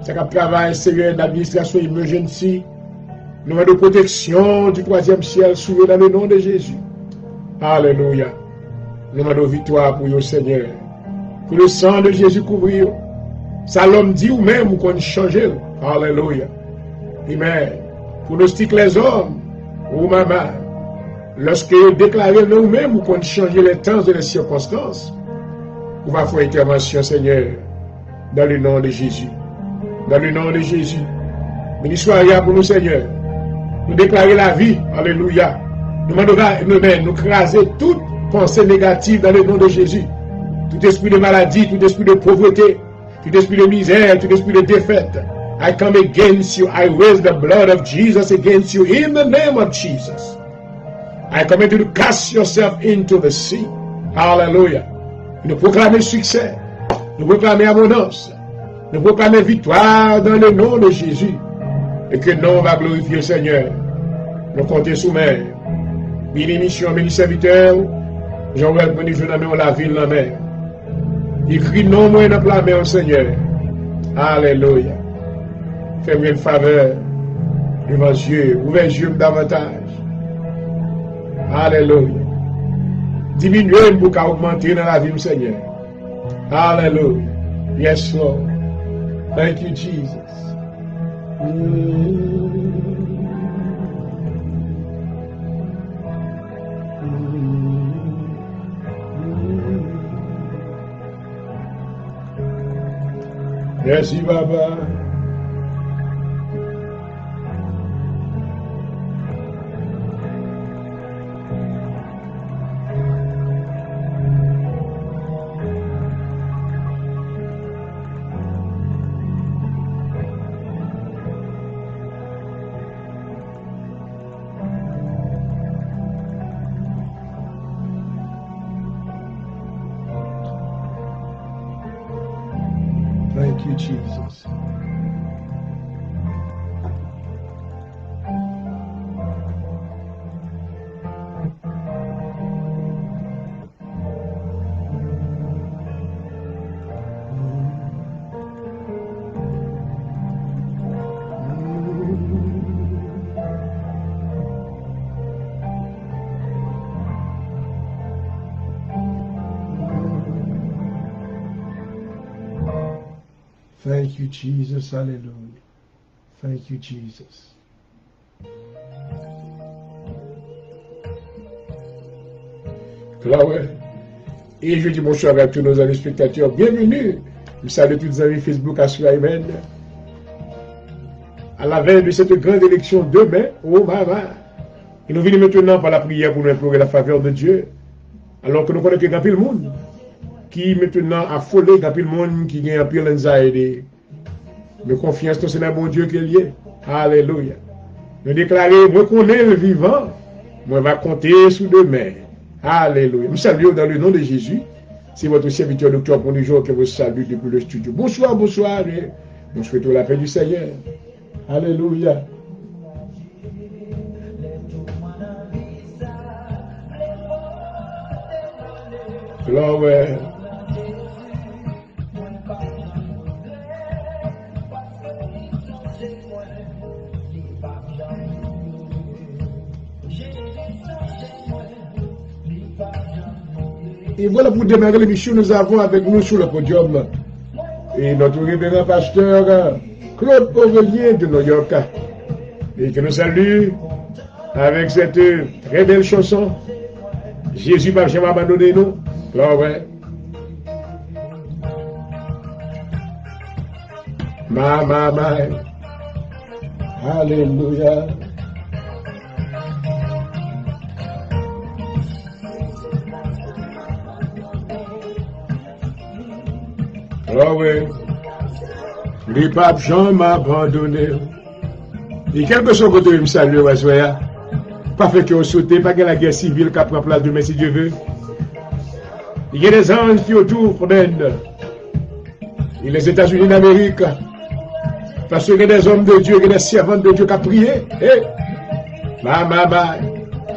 c'est qui travaille sérieux d'administration emergency, nous avons de protection du troisième ciel souillé dans le nom de Jésus. Alléluia. Nous avons de victoire pour le Seigneur. Que le sang de Jésus couvre. Ça l'homme dit ou même qu'on change. Alléluia. Amen. Pour nous stick les hommes, ou maman, lorsque déclarez nous-mêmes ou qu'on change les temps et les circonstances, on va faire intervention, Seigneur, dans le nom de Jésus. Dans le nom de Jésus. Ministre pour nous, Seigneur. Nous déclarer la vie. Alléluia. Nous nous craser toute pensée négative dans le nom de Jésus. Tout esprit de maladie, tout esprit de pauvreté, tout esprit de misère, tout esprit de défaite. I come against you. I raise the blood of Jesus against you in the name of Jesus. I command you to cast yourself into the sea. Hallelujah. Nous proclamons succès. Nous proclamons abondance. Nous proclamons victoire dans le nom de Jésus. Et que nous va glorifier le Seigneur. Nous comptons sous mer. Béni mission, béni serviteur. Jean-Noël béni je n'amène la ville la mer. Écrit non moins dans la mer au Seigneur. Alléluia. Fais-moi une faveur devant Dieu. Ouvrez les yeux davantage. Alléluia. Diminuez pour augmenter dans la vie du Seigneur. Alléluia. Yes, Lord. Thank you, Jesus. Merci, Baba. Thank you, Jesus. Thank you, Jesus. Hallelujah. Thank you, Jesus. Gloire. Et je dis bonsoir à tous nos amis spectateurs. Bienvenue. Je salue tous les amis Facebook à Amen. À la veille de cette grande élection demain, oh maman. Et nous venons maintenant par la prière pour nous implorer la faveur de Dieu. Alors que nous connaissons qu'il y a le monde qui maintenant a affolé, il y a le monde qui a un peu l'anxiété. Mais confiance dans ce bon Dieu qui est lié. Alléluia. Nous déclarons, moi connais le vivant, moi va compter sous demain. Alléluia. Nous saluons dans le nom de Jésus. C'est votre serviteur docteur pour le jour que vous salue depuis le studio. Bonsoir, bonsoir. Nous souhaitons la paix du Seigneur. Alléluia. Glory. Et voilà, pour démarrer l'émission, nous avons avec nous sur le podium et notre révérend pasteur Claude Aurélien de New York, et que nous salue avec cette très belle chanson, Jésus m'a jamais abandonné nous. Glory. My. Hallelujah. Glory. Les papes Jean m'a abandonné. Et quelque chose que tu me salues, Wasoya. Pas fait que vous sautez, pas que la guerre civile qui prend place demain si Dieu veut. Il y a des anges qui autour d'elle. Et les États-Unis d'Amérique. Parce qu'il y a des hommes de Dieu, il y a des servants de Dieu qui ont prié.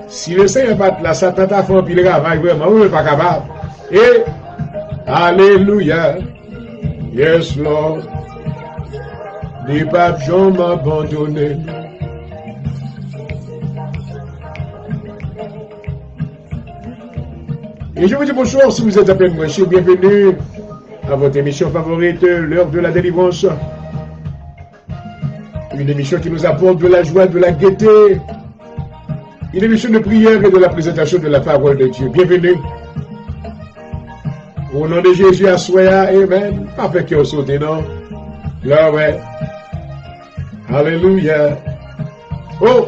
Si le Seigneur n'est pas là, Satan t'a fait un pile travail, vraiment, on n'est pas capable. Et, Alléluia. Yes, Lord. Les papes Jean m'ont abandonné. Et je vous dis bonsoir si vous êtes à peine branchés. Bienvenue à votre émission favorite, l'heure de la délivrance. Une émission qui nous apporte de la joie, de la gaieté. Une émission de prière et de la présentation de la parole de Dieu. Bienvenue. Au nom de Jésus, à Soya, Amen. Pas fait que vous sautez, non? Là, ouais. Alléluia. Oh!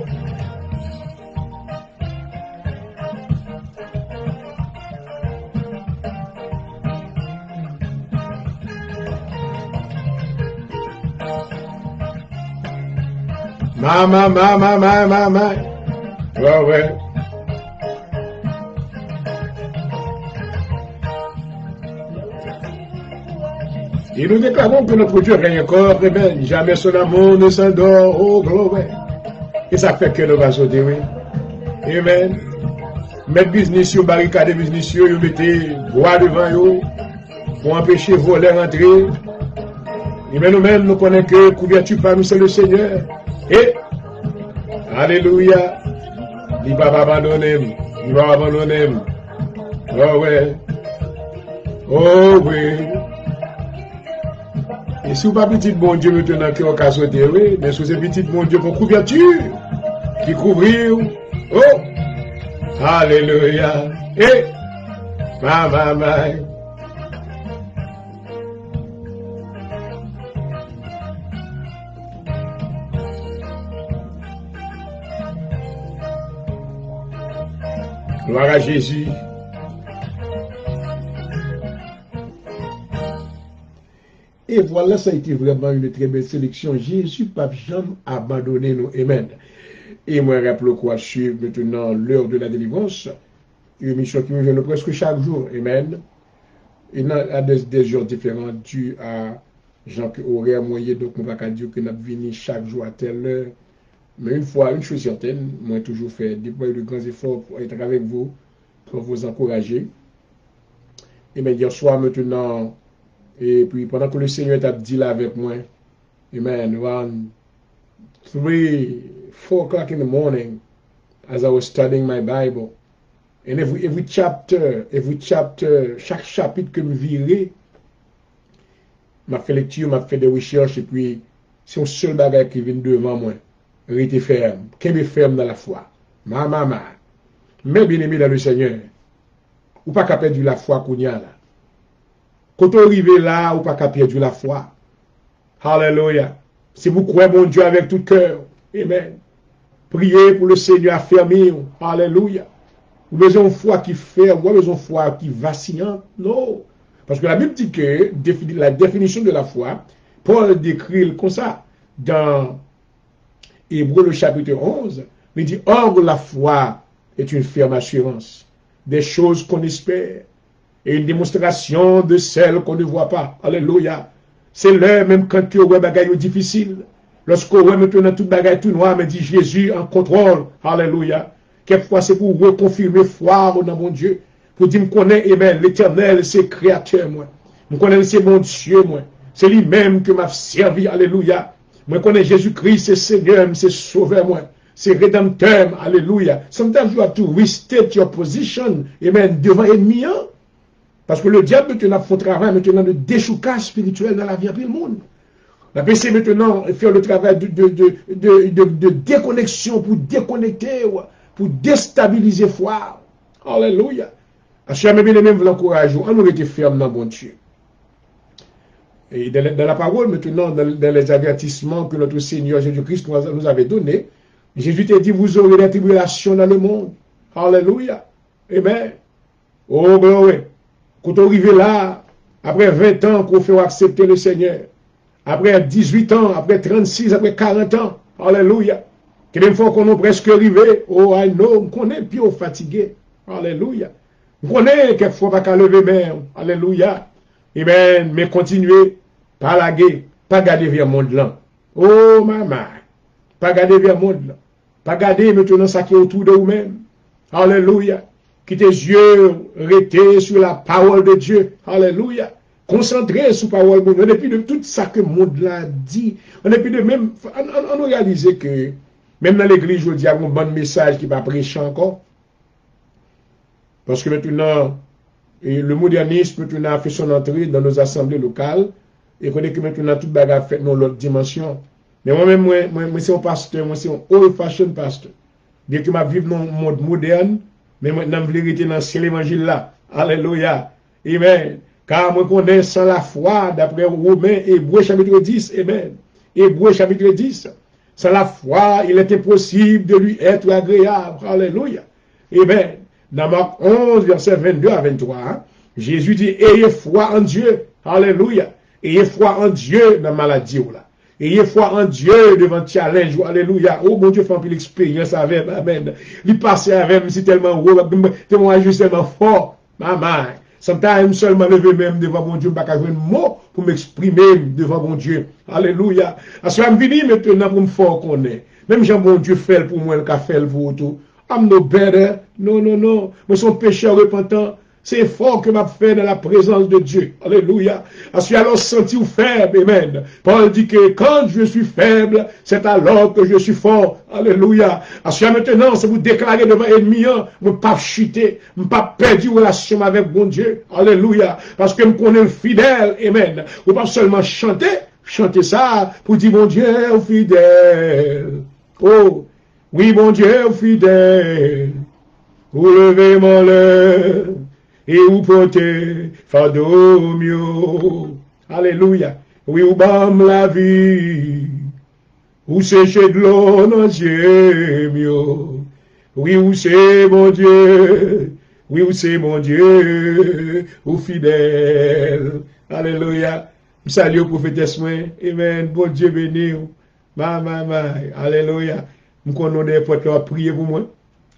Ma. Ouais. Et nous déclarons que notre Dieu règne encore, Amen. Jamais son amour ne s'endort. Oh, gloire. Et ça fait que nous va sauter, oui. Amen. Mettre business sur barricade business sur, vous mettez bois devant vous pour empêcher voler rentrer. Et bien nous-mêmes, nous connaissons que couverture par nous, c'est le Seigneur. Et, Alléluia, il va abandonner, il va abandonner. Oh ouais, oh oui. Et si vous pas petit bon Dieu maintenant qui est au cas sauté, oui, mais si c'est petit bon Dieu pour couverture, qui couvrir, oh, Alléluia, et, ma. Gloire à Jésus. Et voilà, ça a été vraiment une très belle sélection. Jésus, pape Jean, abandonné nous. Amen. Et moi, rappelez quoi suivre maintenant l'heure de la délivrance. Une émission qui nous vient presque chaque jour. Amen. Il y a des jours différents dus à gens qui auraient moyen. Donc, on va dire que nous venons chaque jour à telle heure. Mais une chose certaine, moi, toujours fait déployer de grands efforts pour être avec vous, pour vous encourager. Et bien, hier soir, maintenant, et puis pendant que le Seigneur t'a dit là avec moi, amen, around 4 o'clock in the morning, as I was studying my Bible, and every chapter, chaque chapitre que je virais, m'a fait lecture, m'a fait des recherches, et puis, c'est un seul bagage qui vient devant moi. Restez ferme, qu'elle est ferme dans la foi. Ma. Mais bien aimé dans le Seigneur, ou pas qu'à perdre la foi qu'on y a là. Quand on arrive là, ou pas qu'à perdre la foi. Alléluia. Si vous croyez mon Dieu avec tout cœur, amen. Priez pour le Seigneur affermir. Alléluia. Vous avez besoin de foi qui ferme, vous avez besoin de foi qui vacillante. Non. Parce que la Bible dit que la définition de la foi, Paul décrit comme ça dans Hébreux le chapitre 11, il dit, or la foi est une ferme assurance des choses qu'on espère et une démonstration de celles qu'on ne voit pas. Alléluia. C'est l'heure même quand tu aurais bagaille difficile. Lorsqu'on voit maintenant tout bagaille tout noir, mais dit Jésus en contrôle. Alléluia. Quelquefois c'est pour reconfirmer foi dans mon Dieu. pour dire, me connaît, amen, l'éternel, c'est créateur, moi. Me connaît, c'est mon Dieu, moi. C'est lui-même que m'a servi, alléluia. Moi, connais Jésus-Christ, c'est Seigneur, c'est sauveur, moi. C'est rédempteur, alléluia. Sometimes you have to restate your position, amen, devant l'ennemi, hein? Parce que le diable, maintenant, fait un travail, maintenant, de déchoucage spirituel dans la vie de le monde. La PC maintenant faire le travail de déconnexion pour déconnecter, pour déstabiliser foi. Alléluia. Achille, bien même vous l'encourage, on aurait été ferme dans bon Dieu. Et dans la parole, maintenant, dans les avertissements que notre Seigneur Jésus-Christ nous avait donnés, Jésus t'a dit, vous aurez des tribulations dans le monde. Alléluia. Amen. Oh, gloire. Quand on arrive là, après 20 ans qu'on fait accepter le Seigneur, après 18 ans, après 36, après 40 ans, alléluia. Quelquefois qu'on est presque arrivé, oh, I know, qu'on est puis fatigué, alléluia. Qu'on est quelquefois pas qu'à lever même, alléluia. Amen, mais continuez, pas laguer, pas garder vers le monde là. Oh, maman, pas garder vers le monde là. Pas garder maintenant ça qui est autour de vous-même. Alléluia. Qui tes yeux restés sur la parole de Dieu. Alléluia. Concentré sur la parole de Dieu. Depuis de tout ça que le monde l'a dit. On est plus de même. On a réalisé que même dans l'église, je dis, il y a un bon message qui va prêcher encore. Parce que maintenant, le modernisme maintenant a fait son entrée dans nos assemblées locales. Et qu'on est que maintenant tout bagarre fait dans l'autre dimension. Mais moi-même, moi c'est un pasteur, moi c'est un old-fashioned pasteur. Bien que je vive dans un monde moderne, mais maintenant je veux rester dans l'évangile là. Alléluia. Amen. Car moi connais sans la foi, d'après Romains, Hébreux chapitre 10. Amen. Hébreux chapitre 10. Sans la foi, il est impossible de lui être agréable. Alléluia. Amen. Dans Marc 11, verset 22 à 23, hein, Jésus dit, ayez foi en Dieu. Alléluia. Ayez foi en Dieu dans la maladie. Là. Ayez foi en Dieu devant le challenge. Alléluia. Oh mon Dieu, fait un peu l'expérience avec. Amen. Il passe avec, c'est tellement gros, témoignage tellement fort. Maman. Sometimes seulement lever même devant mon Dieu, je ne peux pas avoir un mot pour m'exprimer devant mon Dieu. Alléluia. Parce que je suis venu maintenant pour me faire connaître. Même si mon Dieu fait pour moi, le fait pour tout. I'm no better. Non, non, non. Moi, je suis pécheur repentant. C'est fort que m'a fait dans la présence de Dieu. Alléluia. Parce que alors senti faible. Amen. Paul dit que quand je suis faible, c'est alors que je suis fort. Alléluia. Parce que maintenant, c'est vous déclarer devant l'ennemi, je ne pas chuter, je ne pas perdre relation avec mon Dieu. Alléluia. Parce que je connais fidèle. Amen. Vous pas seulement chanter ça pour dire mon Dieu fidèle. Oh, oui, mon Dieu fidèle. Vous levez mon lèvre. Et vous portez fardeau mieux. Alléluia. Oui, vous bâme la vie. Vous séchez de l'eau dans Dieu mieux. Oui, vous c'est mon Dieu. Oui, vous c'est mon Dieu. Vous fidèle. Alléluia. Salut au prophétesse. Amen. Bon Dieu béni. Alléluia. Nous connaissons des portes à prier pour moi.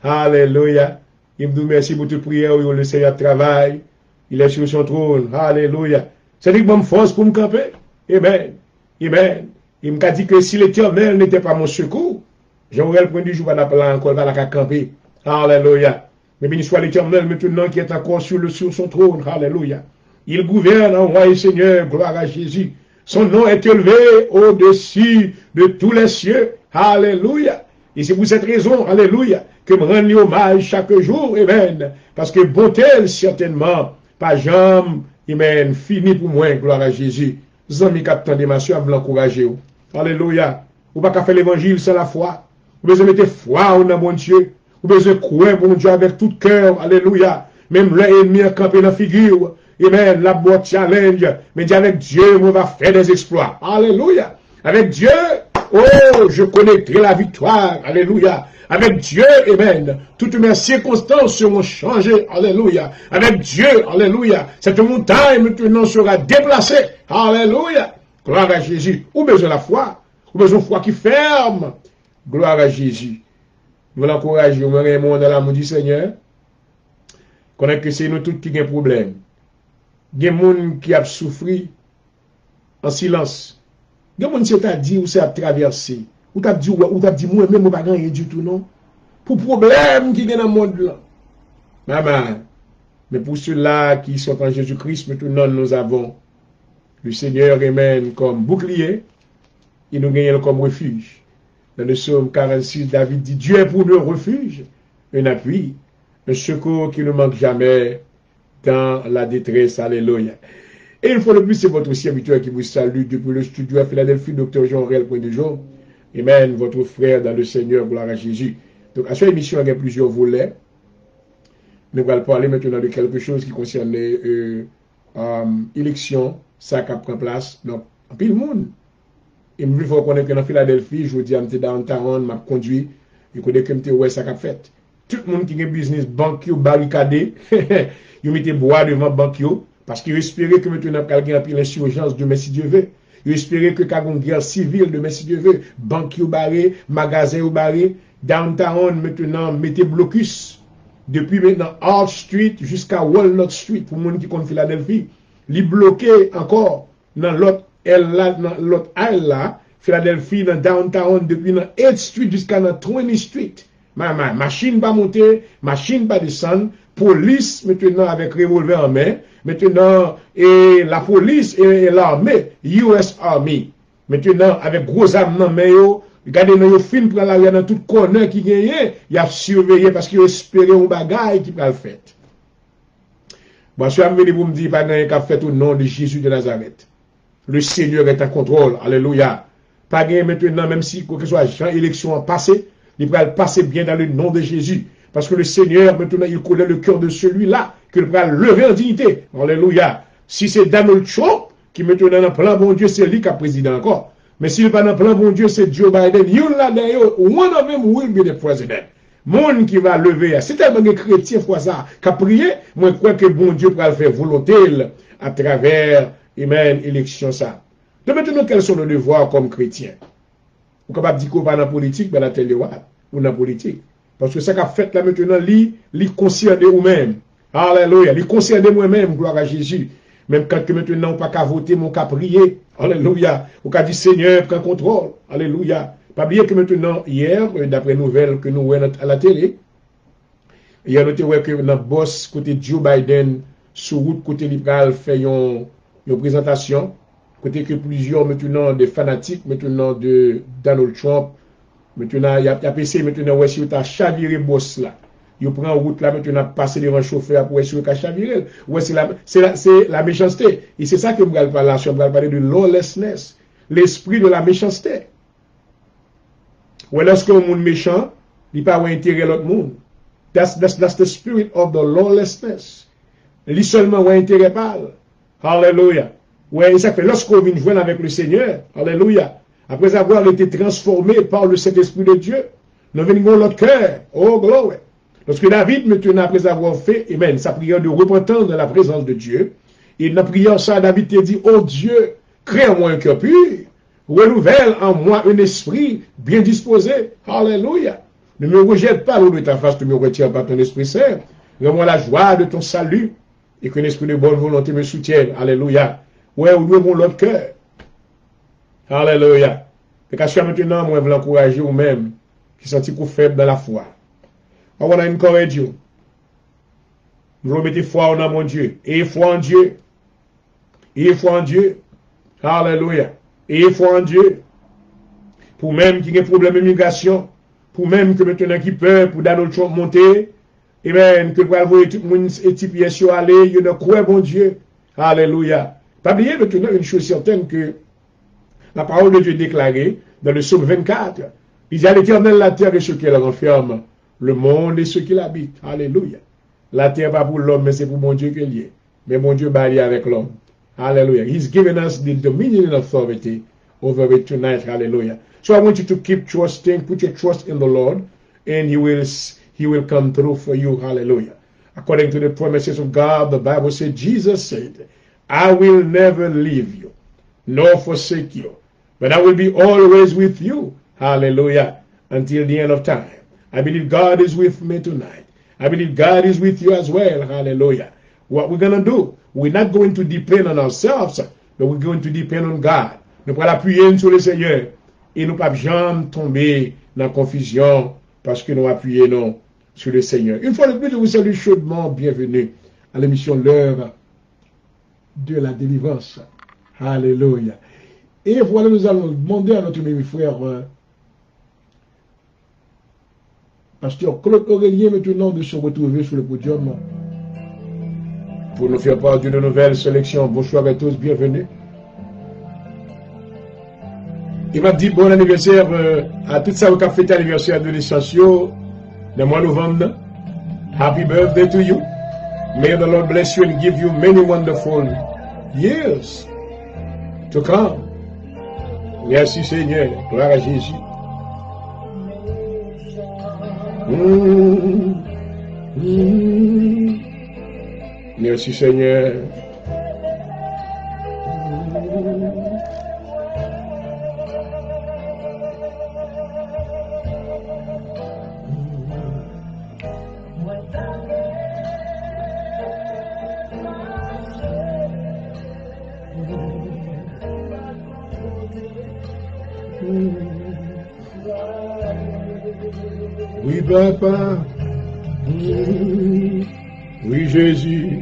Alléluia. Il me dit merci pour toute prière, le Seigneur travaille, il est sur son trône. Alléluia. C'est une bonne force pour me camper. Amen. Amen. Il m'a dit que si l'Éternel n'était pas mon secours, j'aurais le point du jour pour l'appeler encore, va la camper. Alléluia. Mais béni soit l'Éternel maintenant qui est encore sur son trône. Alléluia. Il gouverne en roi et Seigneur, gloire à Jésus. Son nom est élevé au-dessus de tous les cieux. Alléluia. Et c'est pour cette raison, alléluia, que me rends hommage chaque jour, amen. Parce que bonté, certainement, pas jamais, amen, fini pour moi, gloire à Jésus. Zami captain de ma soeur, me l'encourager. Alléluia. Vous pas qu'à faire l'évangile sans la foi. Vous besoin mettre foi en mon Dieu. Vous besoin croire mon Dieu avec tout cœur, alléluia. Même l'ennemi a campé dans la figure, amen, la boîte challenge. Mais dis avec Dieu, on va faire des exploits. Alléluia. Avec Dieu, oh, je connaîtrai la victoire. Alléluia. Avec Dieu, amen. Toutes mes circonstances seront changées. Alléluia. Avec Dieu, alléluia. Cette montagne maintenant sera déplacée. Alléluia. Gloire à Jésus. Ou besoin de la foi. Ou besoin de foi qui ferme. Gloire à Jésus. Nous l'encourageons. Nous remettons dans l'amour du Seigneur. Connaître que c'est nous tous qui avons un problème. Il y a des gens qui ont souffert en silence. Il y a des gens qui ont dit ou c'est à traverser. Ou t'as dit moi-même, je ne pas gagner du tout, non? Pour problème qui est dans le monde là. Maman, Mais pour ceux-là qui sont en Jésus-Christ, maintenant nous avons le Seigneur, amen, comme bouclier, et nous gagnons comme refuge. Dans le psaume 46, David dit, Dieu est pour nous refuge, un appui, un secours qui ne manque jamais dans la détresse. Alléluia. Et une fois de plus, c'est votre serviteur qui vous salue depuis le studio à Philadelphie, Dr. Jean-Réel Point de Jour. Amen, votre frère dans le Seigneur, gloire à Jésus. Donc, à cette émission, il y a plusieurs volets. Nous allons parler maintenant de quelque chose qui concerne l'élection, ça qui prend place. Donc, en pile monde. Et il faut reconnaître que dans Philadelphie, je vous dis, je suis downtown, je conduit, et que je suis ouais, ça qui fait. Tout le monde qui a un business banque barricadé, ils mettent bois devant banque parce qu'ils espéraient que maintenant, quelqu'un a pris l'insurgence de Messie Dieu veut. Ils espéraient que quelqu'un a une guerre civile de Messie Dieu veut. Banque barré, magasin barré, downtown maintenant, mettez blocus. Depuis maintenant, Hart Street jusqu'à Walnut Street, pour les gens qui connaissent Philadelphie, ils bloqués encore dans l'autre aile là, Philadelphie, dans downtown, depuis dans 8th Street jusqu'à dans 20th Street. Machine pas monter, machine pas descendre, police maintenant avec revolver en main, maintenant et la police et l'armée, US Army, maintenant avec gros armes dans main, regardez dans le film pour la dans tout corner qui gagne, il a surveillé parce qu'il espérait un bagage qui va le faire. Bon, je suis venu pour me dire pas dans qu'a fait au nom de Jésus de Nazareth. Le Seigneur est en contrôle. Alléluia. Pas gain maintenant même si quoi que soit Jean élection passée, il va passer bien dans le nom de Jésus. Parce que le Seigneur, maintenant, il connaît le cœur de celui-là, qu'il va lever en dignité. Alléluia. Si c'est Donald Trump, qui maintenant dans le plan bon Dieu, c'est lui qui a président encore. Mais s'il n'est pas dans le plan bon Dieu, c'est Joe Biden. You là d'ailleurs, one of them will be the president. Monde qui va lever, c'est tellement de chrétiens fois ça, qui a prié, moi je crois que bon Dieu va le faire volonté à travers, amen, élection ça. Donc maintenant, quels sont nos devoirs comme chrétiens? Ou capable de dire qu'on va dans la politique, ben la télé ou dans la politique. Parce que ça qu'a fait là maintenant, li concerne vous-même. Alléluia. Li concerne moi-même, gloire à Jésus. Même quand que maintenant, on pas qu'à voter, mon qu'à prier. Alléluia. Ou qu'à dire Seigneur, prends contrôle. Alléluia. Pas oublier que maintenant, hier, d'après nouvelles que nous voyons à la télé, hier, nous avons que notre boss, côté Joe Biden, sur route, côté libéral, fait une présentation. Côté que plusieurs, maintenant, des fanatiques, maintenant, de Donald Trump, maintenant, il y a essayé, maintenant, ouais, si vous avez chaviré boss là. Il prend route là, maintenant, passer devant le chauffeur pour essayer de chavirer. Ouais, c'est la méchanceté. Et c'est ça que je vais parler là. Je vais parler de lawlessness. L'esprit de la méchanceté. Ouais, lorsque un monde méchant, il n'a pas intérêt à l'autre monde. That's the spirit of the lawlessness. Il seulement ouais intérêt parle. Hallelujah. Ouais, ça fait lorsqu'on vient joindre avec le Seigneur, alléluia, après avoir été transformé par le Saint-Esprit de Dieu, nous venons notre cœur, oh glory. Lorsque David, maintenant, après avoir fait, amen, sa prière de repentance dans la présence de Dieu, et dans la prière ça, David te dit, oh Dieu, crée en moi un cœur pur, renouvelle en moi un esprit bien disposé, alléluia. Ne me rejette pas l'eau de ta face, ne me retire pas ton Esprit Saint, rends-moi la joie de ton salut, et que l'esprit de bonne volonté me soutienne, alléluia. Ouais, ouvrez l'autre cœur. Alléluia. Et qu'à ce maintenant, moi, je veux l'encourager vous-même, qui sont trop faibles dans la foi. I want to encourage you. Vous mettez foi en mon Dieu. Et foi en Dieu. Et foi en Dieu. Alléluia. Et foi en Dieu. Pour même qui a un problème d'immigration, pour même que maintenant qui peur, pour Donald Trump monter, et bien, que pour avoir tout le monde étipier sur aller, il y a croire bon Dieu. Alléluia. Pas oublier maintenant une chose certaine que la parole de Dieu déclarée dans le psaume 24. Il dit à l'Éternel la terre et ce qu'elle renferme, le monde et ce qui l'habite. Alléluia. La terre pas pour l'homme, mais c'est pour mon Dieu qu'elle y est. Mais mon Dieu baille avec l'homme. Hallelujah. He's given us the dominion and authority over it tonight. Hallelujah. So I want you to keep trusting, put your trust in the Lord, and He will come through for you. Hallelujah. According to the promises of God, the Bible said, Jesus said, I will never leave you, nor forsake you, but I will be always with you. Hallelujah. Until the end of time. I believe God is with me tonight. I believe God is with you as well. Hallelujah. What we're going to do, we're not going to depend on ourselves, but we're going to depend on God. Nous allons appuyer sur le Seigneur et nous ne pouvons jamais tomber dans la confusion parce que nous appuyons sur le Seigneur. Une fois de plus, je vous salue chaudement. Bienvenue à l'émission L'heure de la délivrance. Alléluia. Et voilà, nous allons demander à notre ami frère, pasteur Claude Aurélien, maintenant de se retrouver sur le podium pour nous faire part d'une nouvelle sélection. Bonsoir à tous, bienvenue. Il m'a dit bon anniversaire à tout ça qui a fêté l'anniversaire de l'essentiel le mois de novembre. Happy birthday to you. May the Lord bless you and give you many wonderful years to come. Merci Seigneur. Gloire à Jésus. Merci Seigneur. Oui, Papa. Oui, Jésus.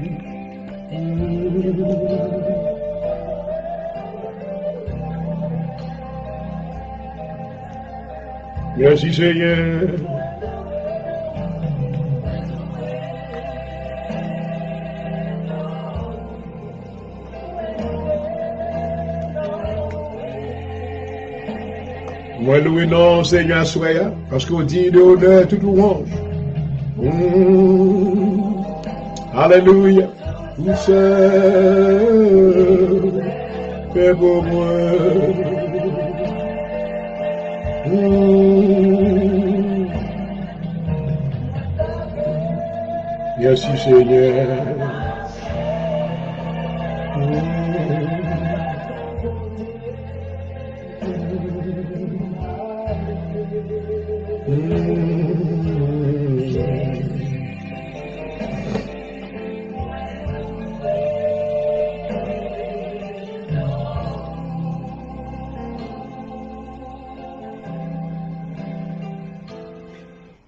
Merci, Seigneur. Moi, loué non, Seigneur, soyez, parce qu'on dit de honneur toute louange. Alléluia. Tout seul fait pour moi. Merci, Seigneur.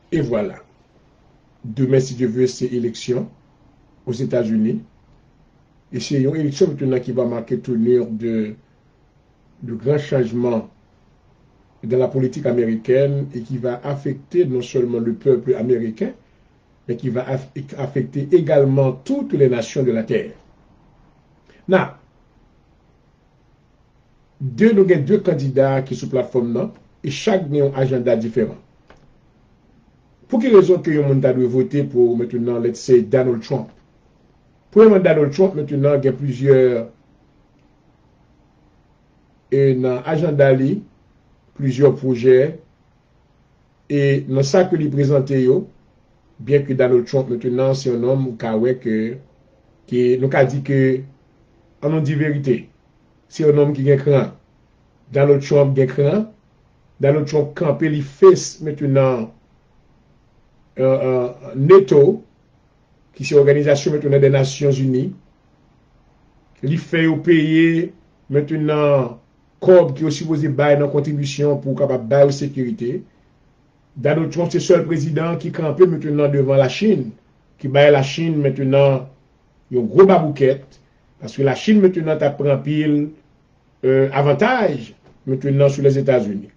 Et voilà. Demain, si Dieu veut, c'est élection aux États-Unis. Et c'est une élection maintenant qui va marquer tournure de grands changements dans la politique américaine et qui va affecter non seulement le peuple américain, mais qui va affecter également toutes les nations de la terre. Now, nous avons deux candidats qui sont sur la plateforme et chaque a un agenda différent. Pour quelle raison que vous avez voté pour maintenant, let's say, Donald Trump? Pour Donald Trump, maintenant, il y a plusieurs agendas, plusieurs projets, et dans ça que lui présenter, bien que Donald Trump, maintenant, c'est un homme qui nous a dit que, on a dit vérité, c'est un homme qui a cran. Donald Trump a cran. Donald Trump campé les fesses maintenant. NATO, qui est l'organisation maintenant des Nations Unies, il fait payer maintenant comme qui est supposé bailler dans contribution pour capable bailler la sécurité. Donald Trump, c'est le seul président qui campe maintenant devant la Chine, qui baille la Chine maintenant un gros babouquette, parce que la Chine maintenant a pris pile avantage maintenant sur les États-Unis.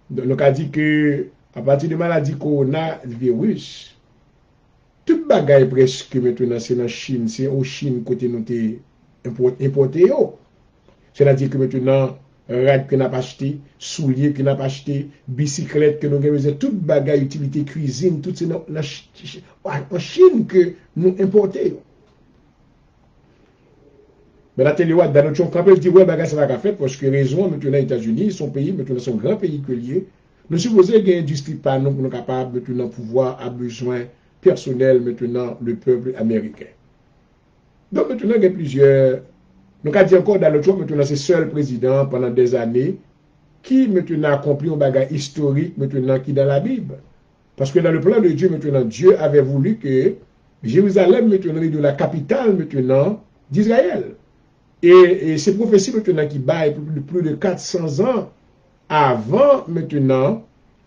Donc, on a dit que à partir de maladie coronavirus, tout bagaille presque maintenant c'est en Chine, c'est au Chine côté nous importé. C'est-à-dire que maintenant, rad que nous avons acheté, souliers que nous avons acheté, bicyclette que nous avons besoin, toute bagaille utilité cuisine, tout c'est en Chine que nous importons. Mais la télé, dans notre campagne, dit ouais, bagaille ça va faire parce que raison maintenant les États-Unis, son pays, maintenant son grand pays que lié. Nous supposons qu'il y a une industrie par nous pour nous capables maintenant pouvoir à besoin personnel maintenant le peuple américain. Donc maintenant il y a plusieurs. Nous avons dit encore dans le Trump maintenant c'est seul président pendant des années qui maintenant a accompli un bagage historique maintenant qui est dans la Bible. Parce que dans le plan de Dieu maintenant Dieu avait voulu que Jérusalem maintenant est de la capitale maintenant d'Israël. Et ces prophéties maintenant qui baillent plus de 400 ans avant maintenant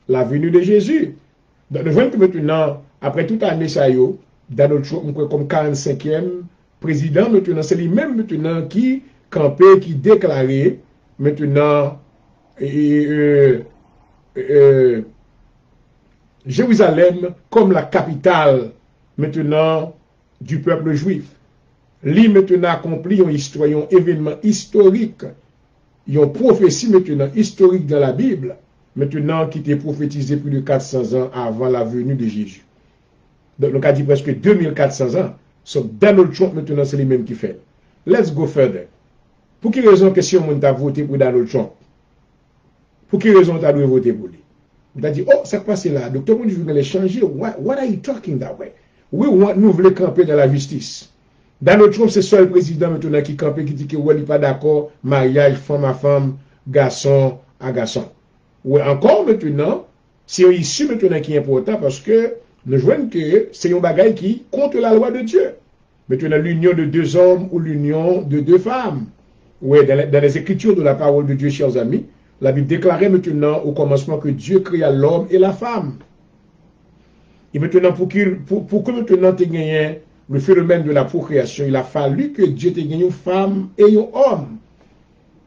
la venue de Jésus. Donc, nous voyons que maintenant, après toute année, ça y est, Donald Trump comme 45e président, maintenant, c'est lui-même maintenant qui campait, qui déclarait maintenant Jérusalem comme la capitale maintenant du peuple juif. Lui maintenant accompli une histoire, un événement historique, une prophétie maintenant historique dans la Bible, maintenant qui était prophétisé plus de 400 ans avant la venue de Jésus. Donc on a dit presque 2400 ans. So Donald Trump maintenant c'est lui-même qui fait. Let's go further. Pour quelle raison que si on a voté pour Donald Trump? Pour quelle raison tu as dû voter pour lui? Tu as dit, oh, ça passe là. Donc, tout le monde veut les changer. What are you talking that way? Nous voulons camper dans la justice. Donald Trump, c'est le seul président maintenant qui campe, qui dit que ouais, il n'est pas d'accord, mariage, femme à femme, garçon à garçon. Ouais, encore maintenant, c'est une issue maintenant qui est important parce que nous voyons que c'est un bagage qui contre la loi de Dieu. Maintenant, l'union de deux hommes ou l'union de deux femmes. Ouais, dans les écritures de la parole de Dieu, chers amis, la Bible déclarait maintenant au commencement que Dieu créa l'homme et la femme. Et maintenant, pour que maintenant tu gagnes le phénomène de la procréation, il a fallu que Dieu te gagne une femme et un homme.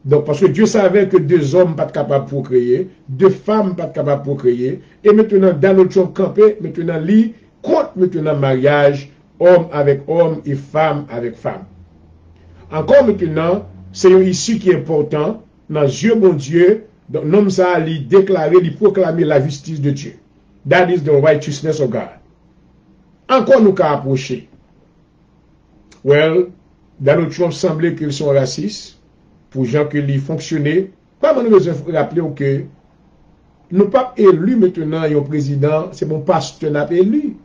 Donc, parce que Dieu savait que deux hommes pas capables de procréer, deux femmes pas capables de procréer, et maintenant, dans notre campé, maintenant, lui, compte maintenant mariage, homme avec homme et femme avec femme. Encore maintenant, c'est une issue qui est importante. Dans Dieu, mon Dieu, donc, l'homme ça, il déclarer, il proclamer la justice de Dieu. That is the righteousness of God. Encore nous qu'à approcher. Well, Donald Trump semblait qu'ils sont racistes, pour gens qui lui fonctionnaient. Pas nous devons rappeler que nous pas élus maintenant un président, c'est mon pasteur n'a pas élu.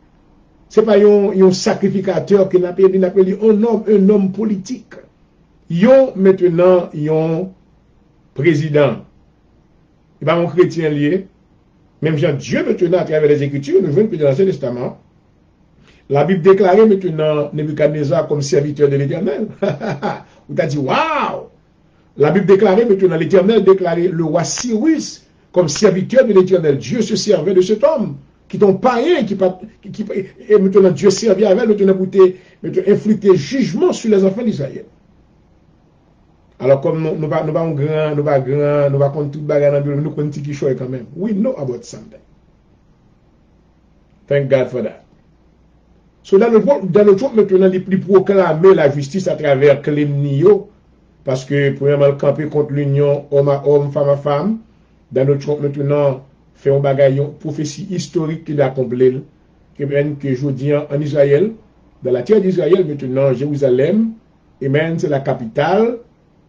C'est pas un sacrificateur qui n'a pas élu, un homme politique. Yon maintenant, yon président. Il va un chrétien lié. Même Jean Dieu maintenant à travers les Écritures, nous voyons que dans l'Ancien Testament, la Bible déclarait maintenant Nebuchadnezzar comme serviteur de l'Éternel. Vous t'as dit, waouh! La Bible déclarait maintenant, l'Éternel déclarait le roi Cyrus comme serviteur de l'Éternel. Dieu se servait de cet homme, qui ton païen, et maintenant Dieu servait avec, maintenant pour inflicter jugement sur les enfants d'Israël. Alors, comme nous va contre tout bagarre, nous connaissons qui choix quand même. We know about something. Thank God for that. So, dans le Trump, maintenant, il proclamer la justice à travers Clémnio, parce que, premièrement, le camper contre l'union homme à homme, femme à femme. Dans le Trump, maintenant, fait un bagage, une prophétie historique qu'il a accompli, que je dis en Israël, dans la terre d'Israël, maintenant, Jérusalem, amen, c'est la capitale.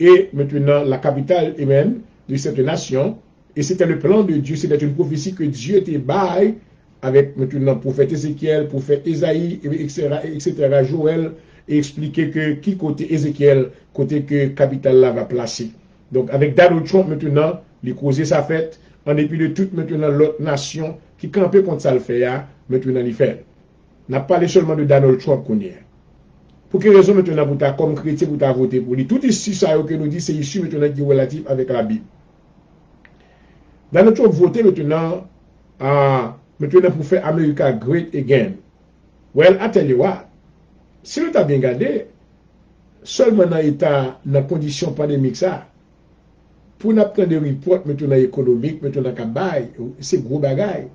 Et maintenant, la capitale, amen, de cette nation, et c'était le plan de Dieu, c'était une prophétie que Dieu te baille avec maintenant le prophète Ézéchiel, le prophète Ésaïe, etc., Joël, et expliquer que qui côté Ézéchiel, côté que capitale là va placer. Donc, avec Donald Trump maintenant, il causait sa fête, en dépit de toute maintenant l'autre nation qui campait contre ça le fait, maintenant il fait. N'a pas parlé seulement de Donald Trump qu'on y est. Pour quelle raison maintenant vous avez comme chrétien vous avez voté pour lui? Tout ici, ça que nous dit, c'est issu maintenant qui est relatif avec la Bible. Dans notre voté maintenant, maintenant pour faire America great again. Well, I tell you what, si nous avons bien regardé, seulement dans l'état, dans la condition pandémique, ça, pour nous prendre des reports maintenant économiques, maintenant cabaye, c'est gros bagaille.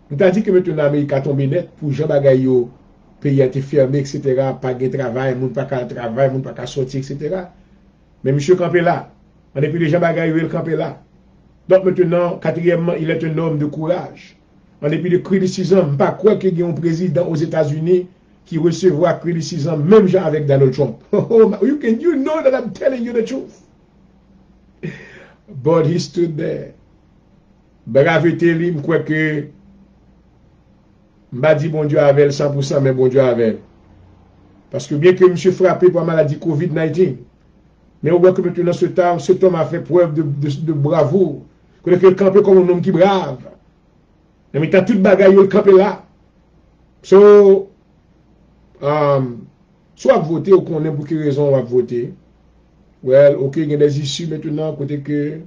Nous avons dit que maintenant l'Amérique a tombé net pour Jean Bagaille. Pays a été fermé, etc., pas de travail, moun pas qu'à travail, moun pas qu'à sortir, etc. Mais monsieur campé là, on est plus les gens bagaille, il campé là. Donc maintenant, quatrièmement, il est un homme de courage. On est plus de criticisme, pas quoi qu'il y ait un président aux États-Unis qui recevra criticisme, même genre avec Donald Trump. You know that I'm telling you the truth. But he stood there. Braveté, lui, je crois que m'a dit bon Dieu avec 100%, mais bon Dieu avec. Parce que bien que monsieur frappé par la maladie COVID-19, mais on voit que maintenant cet homme a fait preuve de bravoure. Que le campé comme un homme qui brave. Mais il a tout bagaille le campé là. So, soit voter ou qu'on aime pour quelle raison on va voter. Well, ok, il y a des issues maintenant, côté que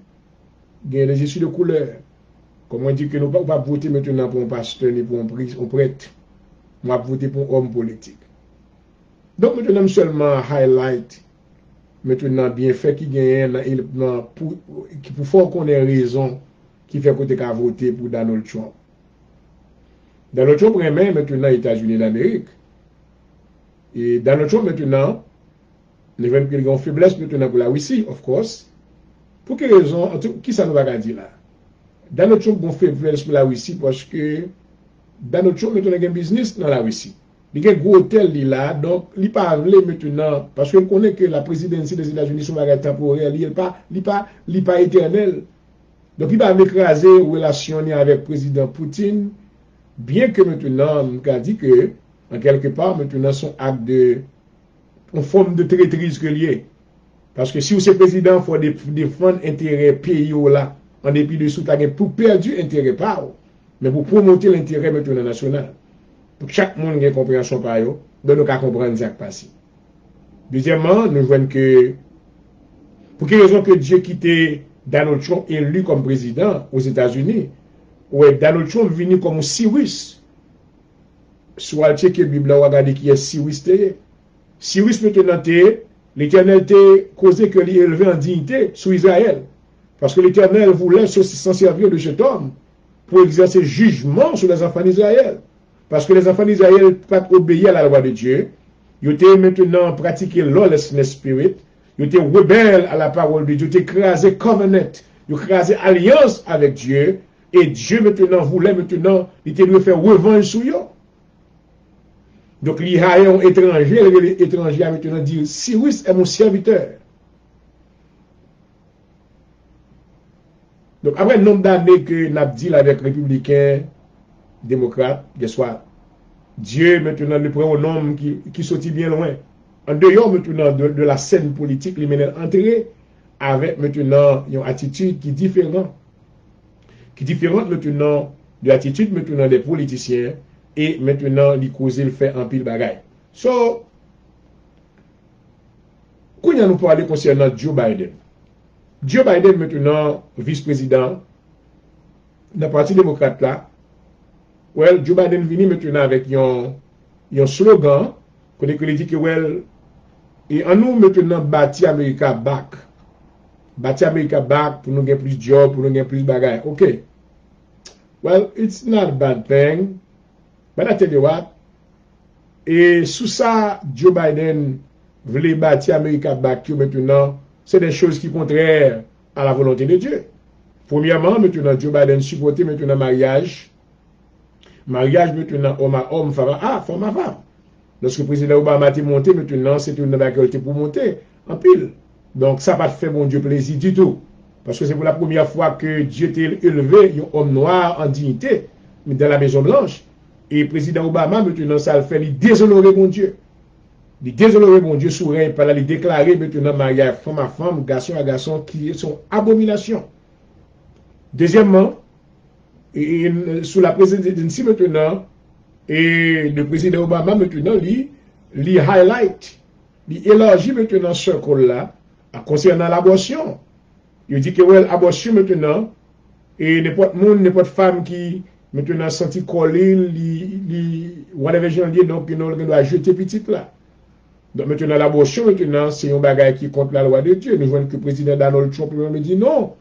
il y a des issues de couleur. Comme on dit que nous ne pouvons pas voter maintenant pour un pasteur ni pour un prêtre. m'a voté pour homme politique. Donc maintenant seulement highlight maintenant bien fait qui gagne pour faut qu'on ait raison qui fait côté qu'à voter pour Donald Trump. Donald Trump remet maintenant les États-Unis d'Amérique. Et Donald Trump maintenant, il y a une faiblesse maintenant pour la Russie, of course. Pour quelle raison, qui ça nous va dire là? Donald Trump a une faiblesse pour la Russie parce que Donald Trump maintenant a un business dans la Russie. Il y a un gros hôtel là, donc il n'est pas maintenant, parce qu'on connaît que la présidence des États-Unis sont temporaires, il n'est pas éternel. Donc il va écraser les relations avec le président Poutine, bien que maintenant, on a dit que, en quelque part, maintenant, son acte de, en forme de traîtrise que lié. Parce que si vous êtes président, il faut défendre l'intérêt pays là, en dépit de tout, pour perdre l'intérêt pas, mais pour promouvoir l'intérêt maintenant national. Pour que chaque monde ait compréhension par eux, donc nous pouvons comprendre ce qui passe. Deuxièmement, nous voyons que, pour quelle raison que Dieu quittait Donald Trump élu comme président aux États-Unis, ouais, Donald Trump venu comme Cyrus. Soit le checker la Bible, on regarde qui est Cyrus. Cyrus maintenant, l'Éternel t'a causé que lui élevé en dignité sur Israël. Parce que l'Éternel voulait s'en servir de cet homme pour exercer jugement sur les enfants d'Israël. Parce que les enfants d'Israël n'ont pas obéi à la loi de Dieu. Ils ont maintenant pratiqué lawlessness spirit. Ils étaient rebelles à la parole de Dieu. Ils ont écrasé covenant. Ils ont écrasé alliance avec Dieu. Et Dieu maintenant voulait maintenant, il devait faire revanche sur eux. Donc, il y a un étranger, l'étranger a maintenant dit, Cyrus est mon serviteur. Donc, après le nombre d'années que nous avons dit avec républicains, démocrates, Dieu maintenant le prend un homme qui sortit bien loin. En dehors maintenant de la scène politique, il mène entrer avec maintenant une attitude qui est différente. Qui est différente maintenant de l'attitude maintenant des politiciens et maintenant les causer le fait en pile bagaille. So, quand nous parlons concernant Joe Biden. Joe Biden maintenant vice-président dans le Parti démocrate là. Well, Joe Biden vient maintenant avec un slogan qu'on dit que well, et en nous maintenant bâti America back. Bâti America back pour nous gagner plus de job, pour nous gagner plus de bagaille. OK. Well, it's not a bad thing. But I tell you what. Et sous ça, Joe Biden voulait bâtir America back maintenant, c'est des choses qui sont contraires à la volonté de Dieu. Premièrement, maintenant, Joe Biden supportait maintenant le mariage. Mariage maintenant, homme à homme, femme à femme. Lorsque le président Obama a monté, maintenant, c'est une faculté pour monter en pile. Donc, ça n'a pas fait mon Dieu plaisir du tout. Parce que c'est pour la première fois que Dieu t'a élevé un homme noir en dignité, mais dans la Maison Blanche. Et le président Obama, maintenant, ça le fait, il déshonorer mon Dieu. Il déshonorer mon Dieu sous règne, par là, il déclarer maintenant mariage femme à femme, garçon à garçon, qui sont abominations. Deuxièmement, et sous la présidence maintenant, et le président Obama maintenant, il highlight, il élargit maintenant ce col-là concernant l'abortion. Il dit que ouais, l'abortion maintenant, et n'importe femme qui maintenant senti coller, whatever j'en dis, donc il doit jeter petite là. Donc maintenant l'abortion maintenant, c'est un bagage qui est contre la loi de Dieu. Nous voyons que le président Donald Trump me dit non,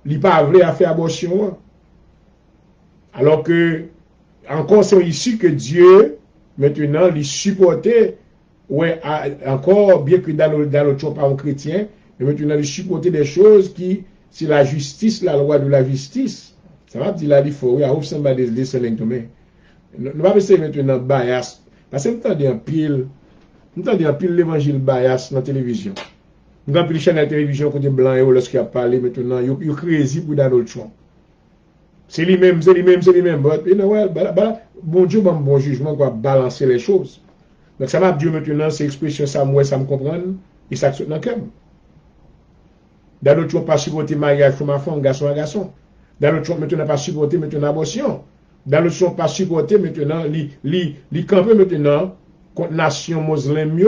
il n'est pas vrai à faire abortion. Alors que, encore c'est ici que Dieu, maintenant, il supportait, ouais, encore, bien que Donald Trump pas un chrétien, mais maintenant, il supportait des choses qui, c'est la justice, la loi de la justice. Ça va dire là, il faut, I hope somebody is listening to me. Nous va essayer maintenant bias. Parce que nous entendons un pile l'évangile bias dans la télévision. Nous avons pile chaîne de la télévision côté blanc et lorsqu'il a parlé maintenant, il est crazy pour Donald Trump. C'est lui-même. Bon Dieu, bon jugement, quoi, balancer les choses. Donc, ça m'a dit maintenant, c'est expression, ça me comprend, et ça saute dans le cœur. Dans l'autre, pas supporter mariage femme à femme, garçon à garçon. Dans l'autre, maintenant, pas supporter maintenant abortion. Dans l'autre, pas supporter maintenant, les camper maintenant, contre nation musulmane,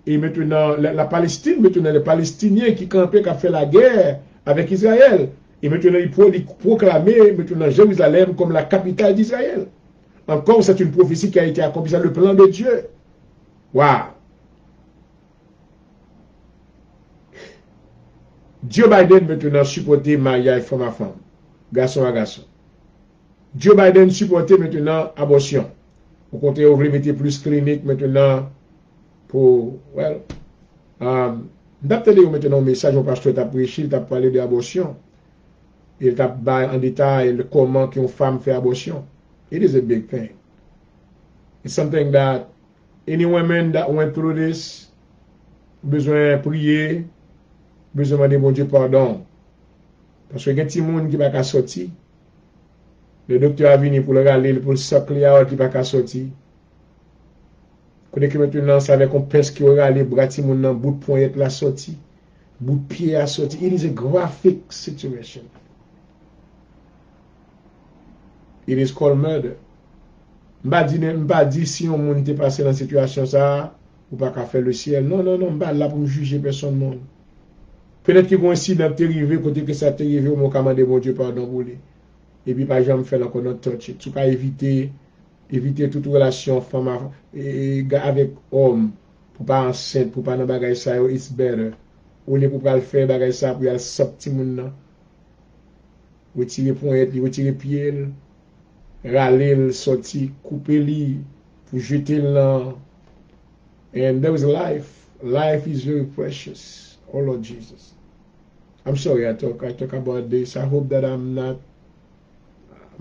et maintenant, la Palestine, maintenant, les Palestiniens qui campaient, qui ont fait la guerre avec Israël. Et maintenant, il proclamer maintenant Jérusalem comme la capitale d'Israël. encore, c'est une prophétie qui a été accomplie. C'est le plan de Dieu. Waouh! Joe Biden maintenant supporter mariage femme à femme, garçon à garçon. Joe Biden supporter maintenant abortion. Au contraire, on veut mettre plus clinique maintenant pour, well, d'après maintenant un message, mon pasteur t'a prêché, il t'a parlé de l'abortion. Il t'a dit en détail comment une femme fait abortion. It is a big thing. It's something that any women that went through this, besoin de prier, besoin de demander bon Dieu pardon. Parce que il y a des gens qui ne peuvent pas sortir. Le docteur a venu pour le râler, pour le sacler, qui ne peuvent pas sortir. Quand que maintenant, c'est avec un pince qui aura les bras, qui mon bout de poing la sortie, bout de pied à sortir. It is a graphic situation. It is called murder. M'ba dit si on monde était passé dans cette situation ça, ou pas qu'à faire le ciel. Non, non, non, m'ba là pour me juger personne monde. Peut-être qu'il y a un incident qui est arrivé, côté que ça t'est arrivé, on m'a commandé mon Dieu pardon pour lui. Et puis pas jamais faire encore notre touch. Tu peux éviter toute relation femme avec homme, pour pas enceinte, pour pas dans bagage ça, it's better. Ou les pour pas le faire bagage ça, pour y aller sortir moun nan. Retirer pointe, retirer pied, râler, sortir, couper li, pour jeter là. And there is life. Life is very precious. Oh Lord Jesus. I'm sorry I talk about this. I hope that I'm not.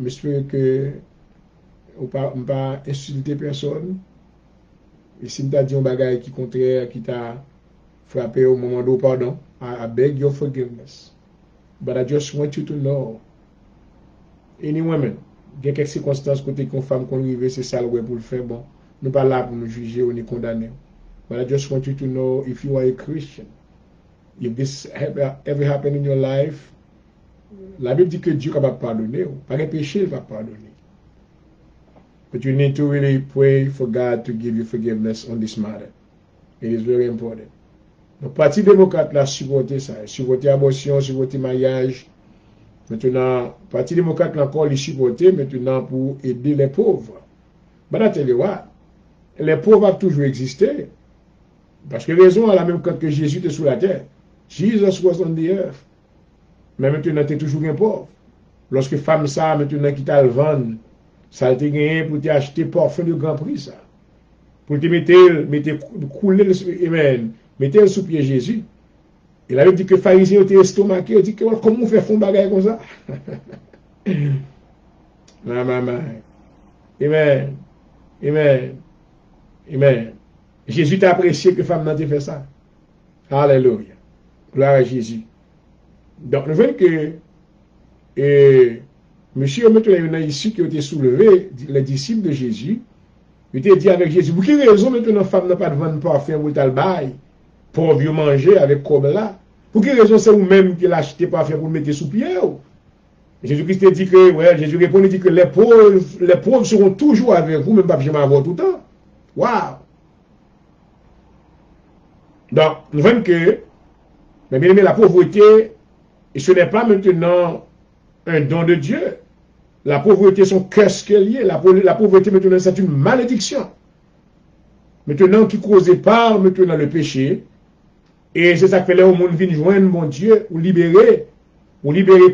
J'espère que on pas insulter personne. Et si m'ta dit un bagage qui contraire, qui t'a frappé au moment de pardon, I beg your forgiveness. But I just want you to know, any women, il y a quelques circonstances côté qu'une femme qu'on arrive, c'est ça le ouais pour le faire, bon, nous pas là pour nous juger ou nous condamner. But I just want you to know, if you are a Christian, if this ever happened in your life, la Bible dit que Dieu est capable de pardonner, pas un péché, il va pardonner. But you need to really pray for God to give you forgiveness on this matter. It is very important. Le Parti démocrate l'a supporté ça, supporté l'abortion, supporté le mariage. Maintenant, le Parti démocrate l'a encore supporté maintenant pour aider les pauvres. But I tell you what, les pauvres ont toujours existé. Parce que raison à la même quand que Jésus était sur la terre. Jesus was on the earth. Mais maintenant, tu es toujours un pauvre. Lorsque femme ça, maintenant, qui t'a le vendre, ça a été gagné pour t'acheter parfum de grand prix, ça. Pour te mettre couler amen, mettre sous pied Jésus. Il avait dit que les pharisiens étaient estomaqués, il dit que comment on fait fond bagaille comme ça? Maman. Amen. Amen. Amen. Jésus t'a apprécié que femme n'a pas fait ça. Alléluia. Gloire à Jésus. Donc, nous voyons que monsieur maintenant ici qui a été soulevé, les disciples de Jésus, il était dit avec Jésus, pour quelle raison maintenant femme n'a pas de vendre parfum pour le bail, pour vieux manger avec comme là? Pour quelle raison c'est vous-même qui l'achetez parfum pour le mettre sous pied? Jésus-Christ dit que, ouais, Jésus répond, dit que les pauvres seront toujours avec vous, même pas jamais avoir tout le temps. Waouh! Donc, nous voyons que, mais bien aimé, la pauvreté, et ce n'est pas maintenant un don de Dieu. La pauvreté, son curse qu'elle y est. La pauvreté, maintenant, c'est une malédiction. Maintenant, qui causait par, maintenant, le péché. Et c'est ça que fait là, au monde vient joindre mon Dieu, ou libérer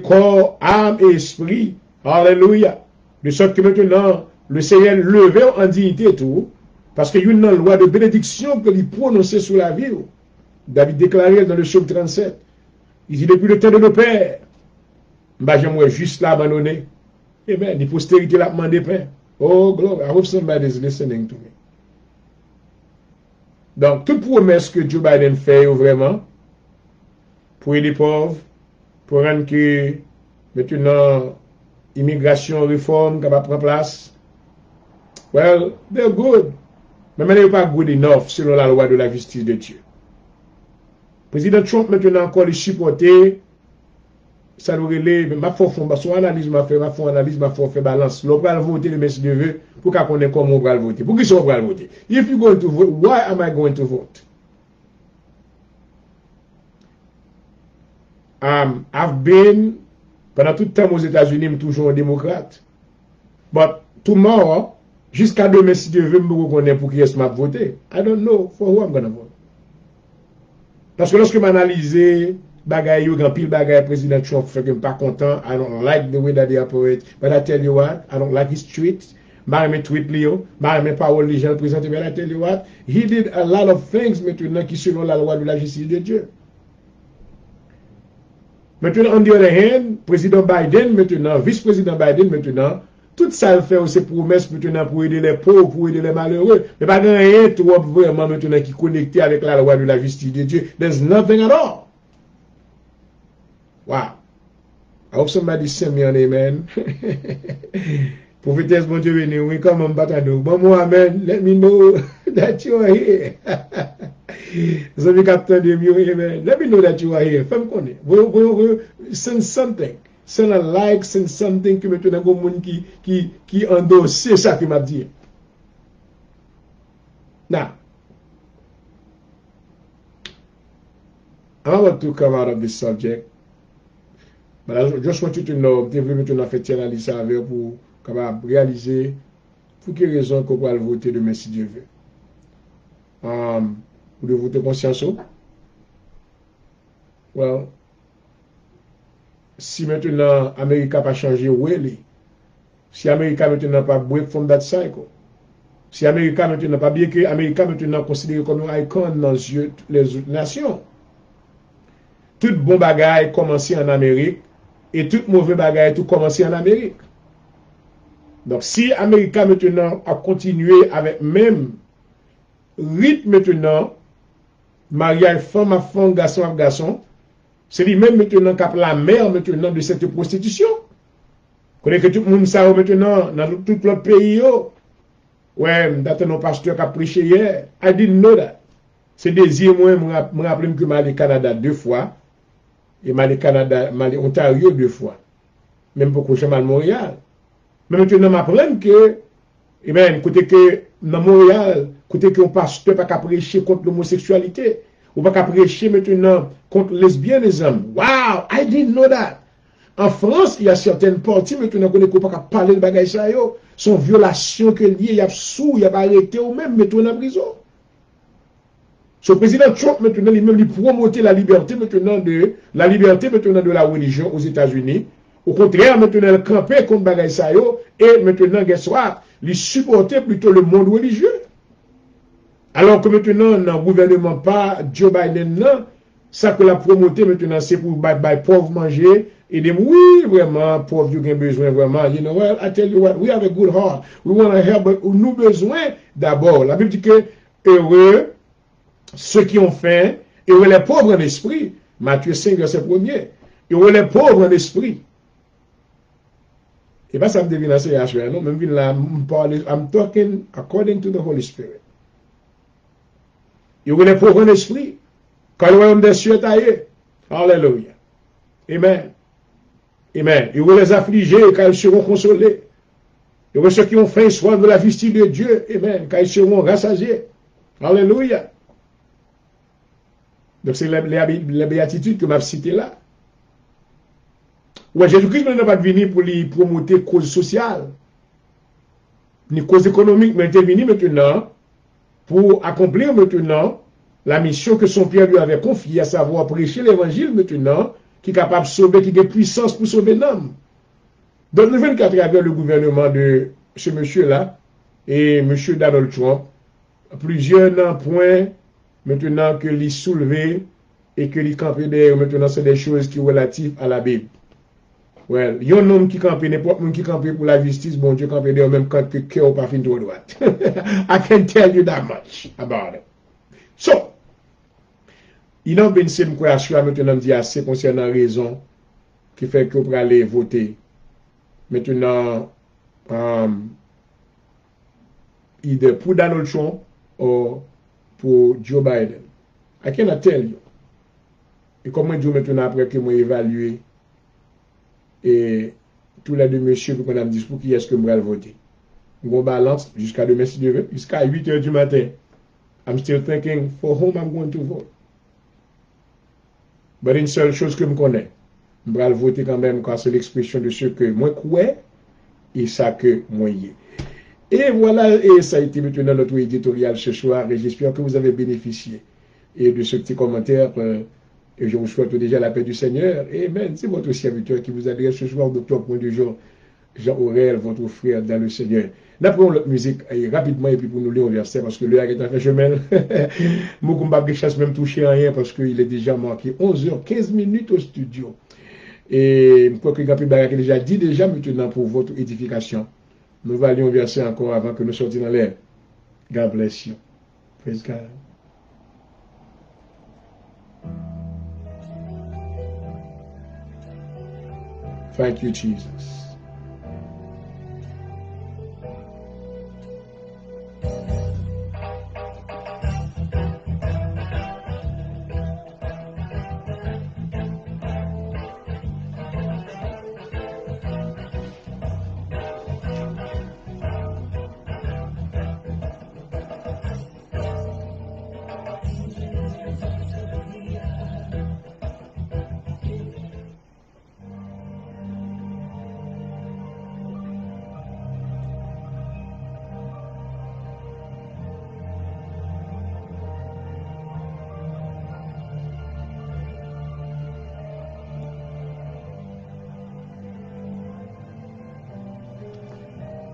corps, âme et esprit. Alléluia. De sorte que maintenant, le Seigneur levait en dignité et tout. Parce qu'il y a une loi de bénédiction que lui prononçait sur la vie. David déclarait dans le psaume 37. Il dit, depuis le temps de nos pères, j'aimerais juste l'abandonner. Amen. Les postérités l'a demandé pain. Oh, glory. I hope somebody is listening to me. Donc, toute promesse que Joe Biden fait, vraiment, pour les pauvres, pour rendre que, maintenant, immigration, réforme, qui va prendre place, well, they're good. Mais maintenant, ils sont pas good enough, selon la loi de la justice de Dieu. Président Trump, maintenant, encore les supporter, ça nous relève, ma foi, son analyse m'a fait, ma foi, fait balance. L'on va voter le messie de vœux pour qu'on connaisse comment on va voter. Pour qui sont on va voter? If you going to vote, why am I going to vote? I've been, pendant tout le temps aux États-Unis, toujours un démocrate. But tomorrow, Jusqu'à demain, si Dieu veut me reconnaître pour qui est-ce que m'a voté. I don't know for who I'm gonna vote. Parce que lorsque m'analyse bagay yo, grand pile bagay président Trump fait que je suis pas content. I don't like the way that they operate. But I tell you what, I don't like his tweets. Mes tweets Leo, mes paroles les gens présentent. Mais I tell you what, he did a lot of things maintenant qui selon la loi de la justice de Dieu. Maintenant, on the other hand, président Biden maintenant, vice-président Biden maintenant, tout ça le fait aussi promesses maintenant pour aider les pauvres, pour aider les malheureux. Mais pas rien trop vraiment maintenant qui est connecté avec la loi de la justice de Dieu. There's nothing at all. Wow. I hope somebody send me an amen. Prophetess, mon Dieu béni, oui, come on, Batado. Bon mot, amen. Let me know that you are here. So we captain them, you amen. Let me know that you are here. Femme connaît. Send something. Send a like, send something que maintenant, il y a monde qui endosse ça qui m'a dit. Now, I'm about to come out of this subject. But I just want you to know, je veux maintenant faire une analyse avec pour capable réaliser pour quelle raison qu'on va voter demain si Dieu veut. Vous devez voter conscience. Well, si maintenant l'Amérique n'a pas changé, really, si l'Amérique maintenant pas break from that cycle, si l'Amérique maintenant pas bien que l'Amérique maintenant considéré comme un icône dans les yeux de les autres nations, tout bon bagage commencé en Amérique et tout mauvais bagage tout commencé en Amérique. Donc si l'Amérique maintenant a continué avec même rythme maintenant, mariage femme à femme, garçon à garçon, c'est lui-même maintenant qui a la mère maintenant de cette prostitution. Connaît que tout le monde ça maintenant dans tout l'autre pays. Ouais, d'après nos pasteurs qui a prêché hier. I didn't know that. C'est désir, moi, me rappelle que je suis au Canada 2 fois. Et je suis au Canada, je suis au Ontario 2 fois. Même pour que je suis à Montréal. Mais maintenant, je m'apprends que, eh bien, côté que, dans Montréal, côté que un pasteur pas qu'à prêcher contre l'homosexualité. Ou pas qu'à prêcher maintenant contre les lesbiennes et les hommes. Wow, I didn't know that. En France, il y a certaines parties maintenant qu'on n'est pas qu'à parler de bagages ça yo. Son violation que lié, il y a sous, il y a pas arrêté ou même maintenant en prison. Ce président Trump maintenant lui-même lui promoter la liberté maintenant de la religion aux États-Unis. Au contraire, maintenant il campait contre bagages ça yo et maintenant guess what? Il supportait plutôt le monde religieux. Alors que maintenant, dans le gouvernement, pas Joe Biden, non, ça que la promoté maintenant, c'est pour pauvres manger et dire, oui, vraiment, pauvres, ils ont besoin vraiment. You know, well, I tell you what, we have a good heart. We want to help, but nous besoin d'abord. La Bible dit que heureux ceux qui ont faim, heureux les pauvres en esprit. Matthieu 5, verset 1er. Heureux les pauvres en esprit. Et pas ça me devine assez HVR, non, même là, I'm talking according to the Holy Spirit. Il y a les pauvres en esprit. Quand le royaume des cieux est taillé. Alléluia. Amen. Amen. Il y a les affligés quand ils seront consolés. Il y a ceux qui ont faim soif de la justice de Dieu. Amen. Quand ils seront rassasiés. Alléluia. Donc c'est les béatitudes que m'a cité là. Ouais, Jésus-Christ n'a pas venu pour lui promouvoir cause sociale, ni cause économique, mais il est venu maintenant pour accomplir maintenant la mission que son Père lui avait confiée, à savoir prêcher l'évangile maintenant, qui est capable de sauver, qui a puissance pour sauver l'homme. Donc, le 24 avec le gouvernement de ce monsieur-là et M. Donald Trump, plusieurs points maintenant que l'y soulevé et que l'y campé derrière maintenant, c'est des choses qui sont relatives à la Bible. Well, il y a un homme qui campe, n'importe qui campe pour la justice, bon Dieu campe derrière même quand que cœur pas fin de droite. I can tell you that much about it. So, il a bien c'est quoi assurer maintenant dit assez concernant la raison qui fait que pour aller voter. Maintenant, either pour Donald Trump ou pour Joe Biden. I cannot tell you. Et comment Dieu maintenant après que moi évalué et tous les deux messieurs pour qu'on a dit pour qui est-ce que je vais voter. On balance jusqu'à demain si Dieu veut, jusqu'à 8h du matin. I'm still thinking for whom I'm going to vote. Mais une seule chose que je connais, je vais voter quand même quand c'est l'expression de ce que moi crois et ça que moi y est. Et voilà, et ça a été maintenant notre éditorial ce soir, et j'espère que vous avez bénéficié et de ce petit commentaire. Et je vous souhaite déjà la paix du Seigneur. Amen. C'est votre serviteur qui vous adresse ce soir, docteur Point du jour, Jean Aurel, votre frère dans le Seigneur. N'apprenons notre musique rapidement et puis pour nous lire un verset parce que l'heure est en fait chemin. Moi, je ne chasse même toucher à rien parce qu'il est déjà marqué 11h15 au studio. Et quoi que Gapi Barak déjà dit déjà maintenant pour votre édification. Nous allons lire un verset encore avant que nous sortions dans l'air. God bless you. Praise God. Thank you, Jesus.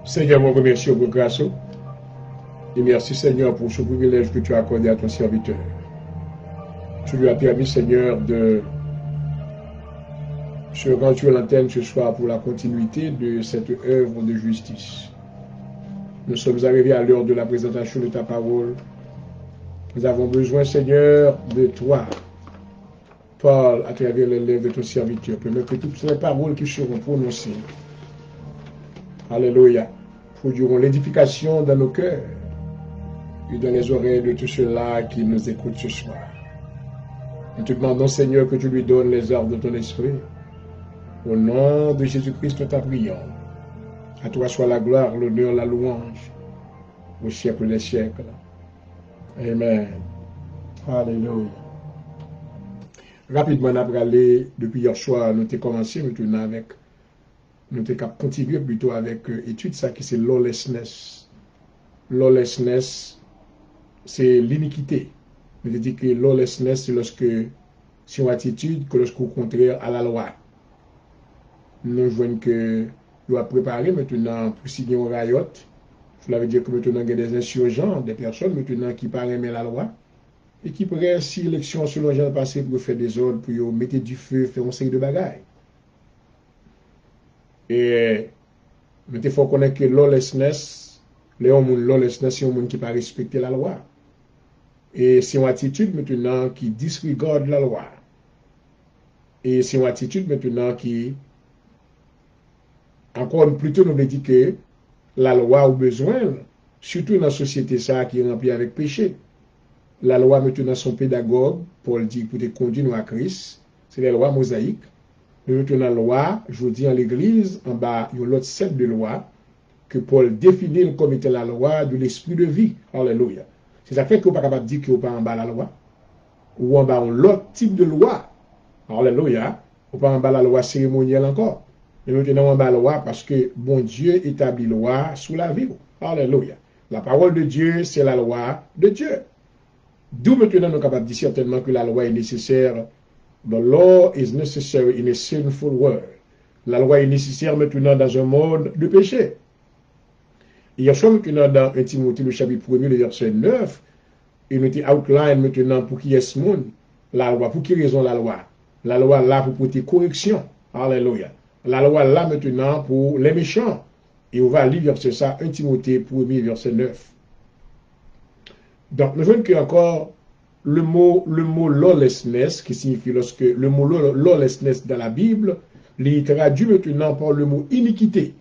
Seigneur, moi remercie pour grâce et merci Seigneur pour ce privilège que tu as accordé à ton serviteur. Tu lui as permis Seigneur de se rendre sur l'antenne ce soir pour la continuité de cette œuvre de justice. Nous sommes arrivés à l'heure de la présentation de ta parole. Nous avons besoin Seigneur de toi. Parle à travers les lèvres de ton serviteur. Permets que toutes ces paroles qui seront prononcées, alléluia, produiront l'édification dans nos cœurs et dans les oreilles de tous ceux-là qui nous écoutent ce soir. Nous te demandons, Seigneur, que tu lui donnes les ordres de ton esprit. Au nom de Jésus-Christ, nous t'en prions. À toi soit la gloire, l'honneur, la louange, au siècle des siècles. Amen. Alléluia. Rapidement, on a parlé, depuis hier soir, nous avons commencé maintenant avec, nous avons continué plutôt avec étude, ça qui c'est lawlessness. Lawlessness, c'est l'iniquité. Nous avons dit que lawlessness, c'est une attitude que lorsqu'au contraire à la loi. Nous voyons que nous avons préparé maintenant pour signer un riot. Cela veut dire que maintenant il y a des insurgents, des personnes maintenant qui parlent la loi et qui prennent si l'élection selon le passé pour faire des ordres, pour mettre du feu, faire un série de bagailles. Et il faut connaître que lawlessness, c'est un monde qui ne pas respecter la loi. Et c'est une attitude maintenant qui disregarde la loi. Et c'est une attitude maintenant qui, encore plutôt, nous dit que la loi a besoin, surtout dans la société ça qui est remplie avec péché. La loi maintenant son pédagogue, Paul dit pour te conduire à Christ, c'est la loi mosaïque. Nous mettons la loi, je vous dis en l'église, en bas, il y a l'autre set de loi que Paul définit comme étant la loi de l'esprit de vie. Alléluia. C'est ça fait qu'on n'est pas capable de dire qu'il n'y a pas en bas la loi. Ou en bas l'autre type de loi. Alléluia. On pas en bas la loi cérémonielle encore. Mais maintenant en bas la loi parce que bon Dieu établit la loi sous la vie. Alléluia. La parole de Dieu, c'est la loi de Dieu. D'où maintenant nous sommes capables de dire certainement que la loi est nécessaire. The law is necessary in a sinful world. La loi est nécessaire maintenant dans un monde de péché. Hier soir maintenant dans 1 Timothée le chapitre 1er, le verset 9, il nous dit outline maintenant pour qui est ce monde, la loi, pour qui raison la loi. La loi là pour porter correction. Alléluia. La loi là maintenant pour les méchants. Et on va lire verset ça, 1 Timothée 1er, verset 9. Donc nous voyons qu'il y a encore le mot lawlessness, qui signifie lorsque le mot lawlessness dans la Bible, il est traduit maintenant par le mot iniquité.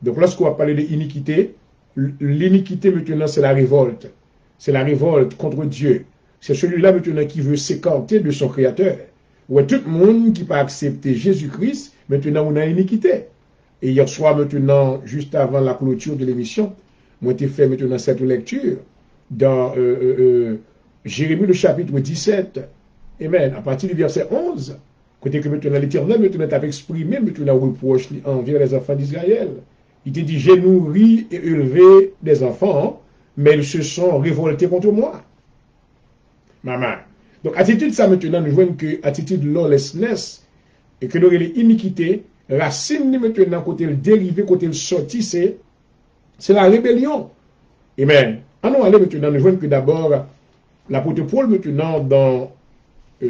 Donc lorsqu'on va parler d'iniquité, l'iniquité maintenant c'est la révolte. C'est la révolte contre Dieu. C'est celui-là maintenant qui veut s'écarter de son Créateur. Ouais, tout le monde qui peut accepter Jésus-Christ, maintenant on a iniquité. Et hier soir maintenant, juste avant la clôture de l'émission, moi j'ai fait maintenant cette lecture dans Jérémie le chapitre 17, amen, à partir du verset 11, côté que maintenant l'Éternel maintenant a exprimé maintenant reproche envers les enfants d'Israël. Il te dit, j'ai nourri et élevé des enfants, mais ils se sont révoltés contre moi. Maman. Donc, attitude ça maintenant, nous voyons que attitude lawlessness, et que nous avons l'iniquité, racine maintenant, côté le dérivé, côté le sorti, c'est la rébellion. Amen. Allons aller maintenant, nous voyons que d'abord, l'apôtre Paul maintenant, dans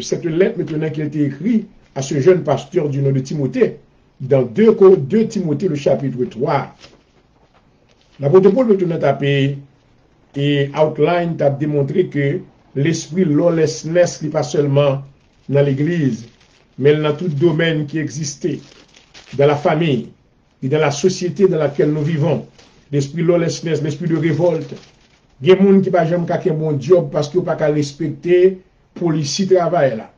cette lettre maintenant qui a été écrite à ce jeune pasteur du nom de Timothée, dans 2 Timothée, le chapitre 3. L'apôtre Paul maintenant tapé et outline, a démontré que l'esprit lawlessness n'est pas seulement dans l'église, mais dans tout domaine qui existait, dans la famille et dans la société dans laquelle nous vivons. L'esprit lawlessness, l'esprit de révolte. Il y a des gens qui ne peuvent pas faire un bon job parce qu'ils ne peuvent pas respecter police travail là.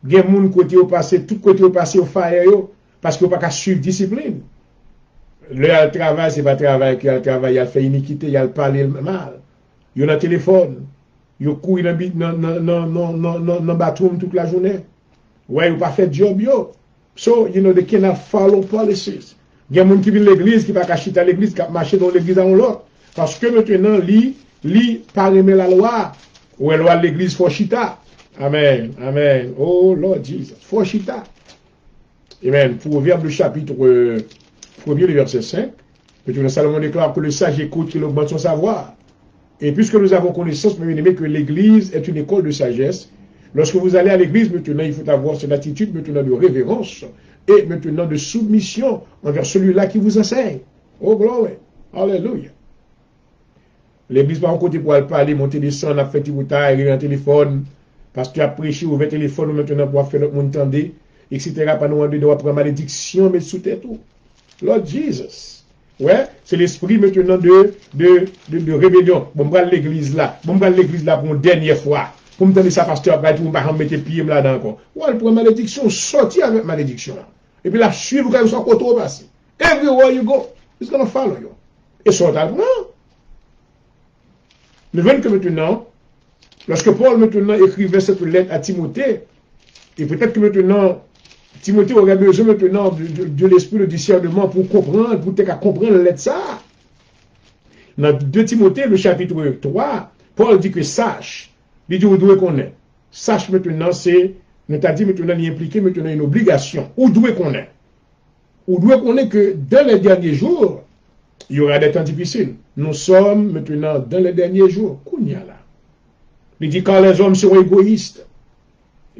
Il y a des gens qui ont passé, tout côté au passé au fire parce qu'ils ne peuvent pas suivre discipline. Le travail, ce n'est pas travail qui a le travail, il a fait iniquité, il a parlé mal. Il y a un téléphone, il a couru dans le bathroom toute la journée. Ouais, il n'a pas fait job yo. So, you know, they cannot follow policies. Il y a des gens qui viennent à l'église, qui ne peuvent pas acheter à l'église, qui marcher dans l'église dans l'autre. Parce que maintenant, li pas aimer la loi, ou la loi de l'église Fochita. Amen, amen. Oh Lord Jesus, Fochita. Amen. Proverbe le chapitre 1er, le verset 5. Maintenant, Salomon déclare que le sage écoute qu'il augmente son savoir. Et puisque nous avons connaissance, mes bien-aimés, que l'église est une école de sagesse, lorsque vous allez à l'église, maintenant, il faut avoir cette attitude maintenant de révérence et maintenant de soumission envers celui-là qui vous enseigne. Oh, glory. Alléluia. L'église va en côté pour aller parler, monter, descendre, a fait petit bouteille, un téléphone, parce que tu as prêché, ouvert le téléphone, maintenant pour faire notre monde tendre, etc. Pas nous demander de prendre malédiction, mais sous tête tout. Lord Jesus. Ouais, c'est l'esprit maintenant de rébellion. Bon, on va l'église là. Bon, on va l'église là pour une dernière fois. Pour me donner ça, pasteur, après tout, on va mettre pied là-dedans encore. Ouais, pour malédiction, sortir avec malédiction. Et puis là, suivre quand vous soit côté au passé. Everywhere you go, it's going to follow you. Et sortir, non. Nous voyons que maintenant, lorsque Paul maintenant écrivait cette lettre à Timothée, et peut-être que maintenant, Timothée aurait besoin maintenant de l'esprit de discernement pour comprendre, pour peut-être comprendre la lettre ça. Dans 2 Timothée, le chapitre 3, Paul dit que sache, il dit où doit qu'on est. Sache maintenant, c'est, nous t'a dit maintenant, il implique maintenant une obligation. Où doit qu'on est? Où doit qu'on est que dans les derniers jours, il y aura des temps difficiles. Nous sommes maintenant dans les derniers jours. Kounia là. Il dit quand les hommes seront égoïstes.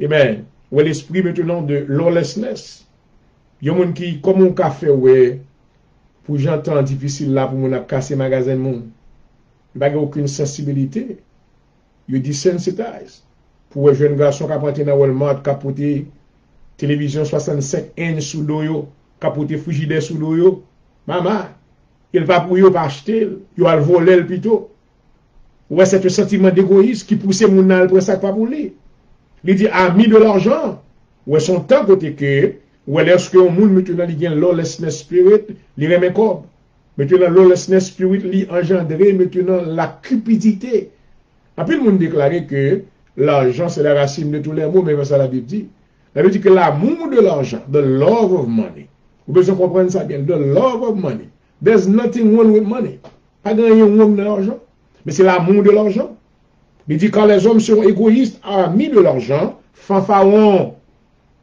Amen. Ou l'esprit maintenant de lawlessness. Il y a des gens qui, comme on a fait, ouais, pour gens temps difficile là, pour mon casser magasin de monde. Il n'y a aucune sensibilité. Il dit sensitize. Pour un jeune garçon qui a pris dans Walmart, qui a porté télévision 65 inch sous l'eau, qui a porté frigidaire sous l'eau. Maman. Il va pour pas acheter, il va le voler plutôt. Ouais, c'est un sentiment d'égoïsme qui pousse mon âme pour ça pas pour lui. Il dit, ami de l'argent. Ouais, son temps côté que, ouais, lorsque un monde maintenant, il y a un lawlessness spirit, il remet comme. Maintenant, lawlessness spirit, il engendre maintenant la cupidité. Après, le monde déclaré que l'argent, c'est la racine de tous les mots, mais ça la Bible dit. La Bible dit que l'amour de l'argent, the love of money, vous besoin comprendre ça bien, the love of money. There's nothing wrong with money. Pas de rien wrong dans l'argent. Mais c'est l'amour de l'argent. Il dit quand les hommes seront égoïstes, amis de l'argent, fanfarons.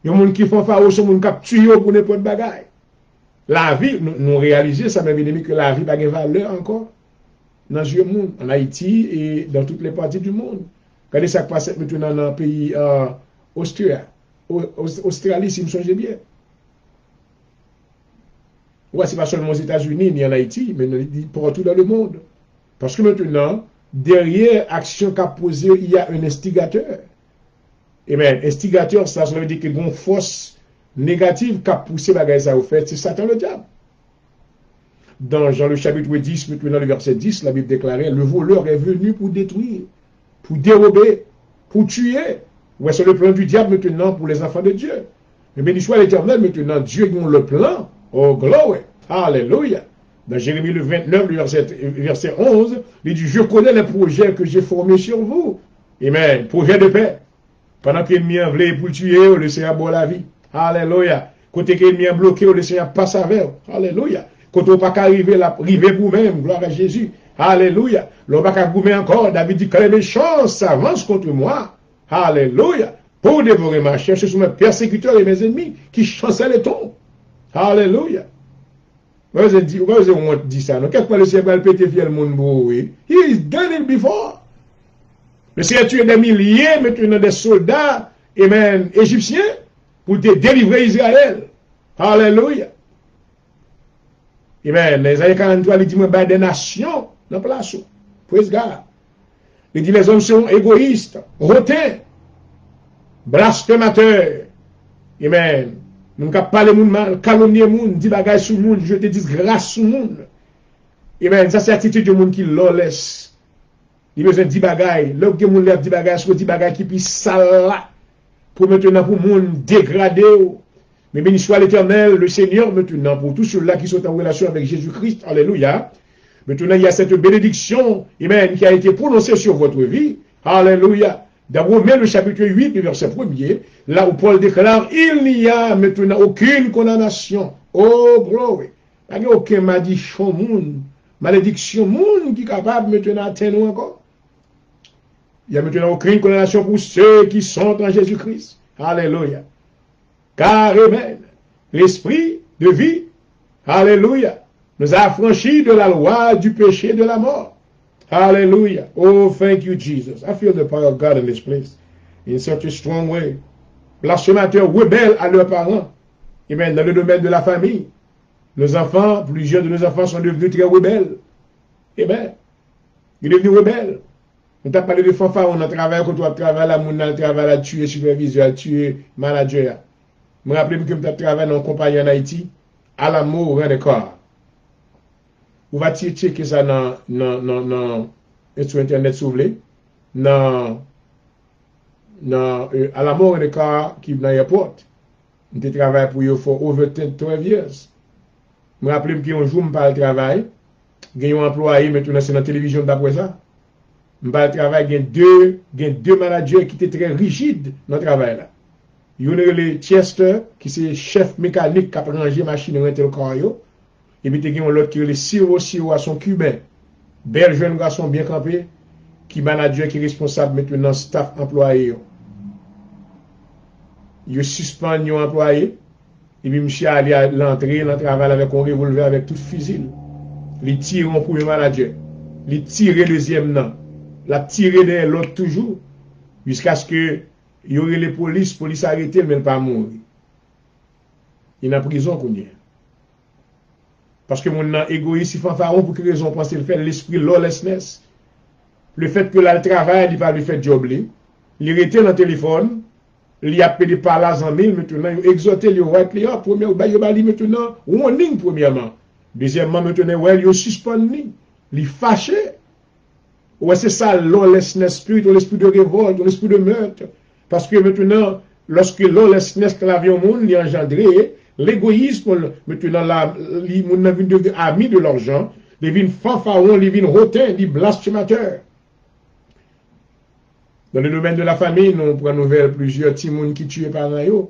Il y a des gens qui fanfarons, sont des gens qui tuent pour n'importe bagaille. La vie, nous réalisons, ça m'a bien que la vie n'a pas de valeur encore. Dans le monde, en Haïti et dans toutes les parties du monde. Regardez ça qui passe maintenant dans le pays Australie, si je me souviens bien. Ouais, c'est pas seulement aux États-Unis ni en Haïti, mais partout dans le monde. Parce que maintenant, derrière action qu'a posée, il y a un instigateur. Et bien, instigateur, ça veut dire qu'il y a une force négative qui a poussé la guerre ça au fait, c'est Satan le diable. Dans Jean le chapitre 10, maintenant le verset 10, la Bible déclarait, le voleur est venu pour détruire, pour dérober, pour tuer. Ouais, c'est le plan du diable maintenant pour les enfants de Dieu. Mais béni soit l'Éternel, maintenant, Dieu a le plan. Oh, glory. Alléluia. Dans Jérémie le 29, le verset 11, il dit, je connais les projets que j'ai formés sur vous. Amen. Projet de paix. Pendant que l'ennemi a voulu pour tuer, le Seigneur boit la vie. Alléluia. Côté que l'ennemi a bloqué, le Seigneur passe avec. Alléluia. Quand on pas arriver là, arriver pour même, gloire à Jésus. Alléluia. L'on va goumer encore. David dit que les méchants s'avancent contre moi. Alléluia. Pour dévorer ma chair, ce sont mes persécuteurs et mes ennemis qui chancellent les tons. Alléluia. Vous avez dit ça, non? Quelquefois le Seigneur va le péter fier le monde pour oui. He's done it before. Le Seigneur tue des milliers, maintenant des soldats, amen, égyptiens, pour te délivrer Israël. Alléluia. Amen. Les années 43, il dit, moi, des nations, dans place. Praise God. Il dit, les hommes sont égoïstes, hautains, blasphémateurs. Amen. Nous ne pouvons pas parler mal, calomnier le monde, dire bagaille sur le monde, jeter disgrâce sur le monde. Amen. Ça, c'est l'attitude du monde qui lawless. Il besoin de dire bagaille. L'homme qui monde dit bagaille, c'est dire bagaille qui puis sale là. Pour maintenant, pour le monde dégradé. Mais béni soit l'Éternel, le Seigneur, maintenant, pour tous ceux-là qui sont en relation avec Jésus-Christ. Alléluia. Maintenant, il y a cette bénédiction, amen, qui a été prononcée sur votre vie. Alléluia. Dans Romains, le chapitre 8, le verset 1er, là où Paul déclare, il n'y a maintenant aucune condamnation. Oh, glory. Il n'y a aucune malédiction, monde qui est capable maintenant d'atteindre encore. Il n'y a maintenant aucune condamnation pour ceux qui sont en Jésus-Christ. Alléluia. Car, amen, l'esprit de vie, alléluia, nous a affranchis de la loi du péché et de la mort. Hallelujah. Oh, thank you, Jesus. I feel the power of God in this place in such a strong way. Blasphémateurs rebelles à leurs parents. Amen. Dans le domaine de la famille. Nos enfants, plusieurs de nos enfants sont devenus très rebelles. Amen. Ils sont devenus rebelles. On t'a parlé de fanfare, on a travaillé quand on a travaillé là, on a travaillé à tuer superviseur, à tuer manager. Je me rappelle que je travaillé dans une compagnie en Haïti, à l'amour, rien de corps. Vous va checker ça sur Internet, si vous voulez. À la mort de cas qui dans l'aéroport. Je travaille pour eux for over 12 years. Je me rappelle qu'un jour, je parle de travail. J'ai un employé, maintenant c'est dans la télévision d'après ça. Je parle de travail, j'ai deux managers qui étaient très rigides dans le travail là. Il y a le Chester, qui est chef mécanique qui a rangé machine dans le corps. Et puis, il y a l'autre qui est le Siro à son cubain. Bel jeune garçon bien campé, qui manager, qui est responsable maintenant, staff employé. Il suspend un employé. Et puis, monsieur allé à l'entrée, dans le travail avec un revolver, avec tout fusil. Il tire un premier manager. Il tire le deuxième nom. La tire de l'autre toujours. Jusqu'à ce que, il y aurait les police arrêté, mais il pas mourir. Il est en prison, qu'on y est. Parce que mon égoïste, il fait fanfaron pour quelle raison penser le fait l'esprit lawlessness. Le fait que là, le travail, il va lui faire job. Il était dans le téléphone, il a appelé par là en mille maintenant, il a exhorté le roi, premièrement, il a dit maintenant, warning premièrement. Deuxièmement, maintenant, il a suspendu, il est fâché. Ouais, c'est ça, lawlessness spirit, l'esprit de révolte, l'esprit de meurtre. Parce que maintenant, lorsque lawlessness que l'avion monde, il est engendré, l'égoïsme, maintenant, les gens deviennent amis de l'argent, ils deviennent fanfarons, ils deviennent hautains, ils deviennent blasphémateurs. Dans le domaine de la famille, nous prenons nouvelle plusieurs petits gens qui tuent par an.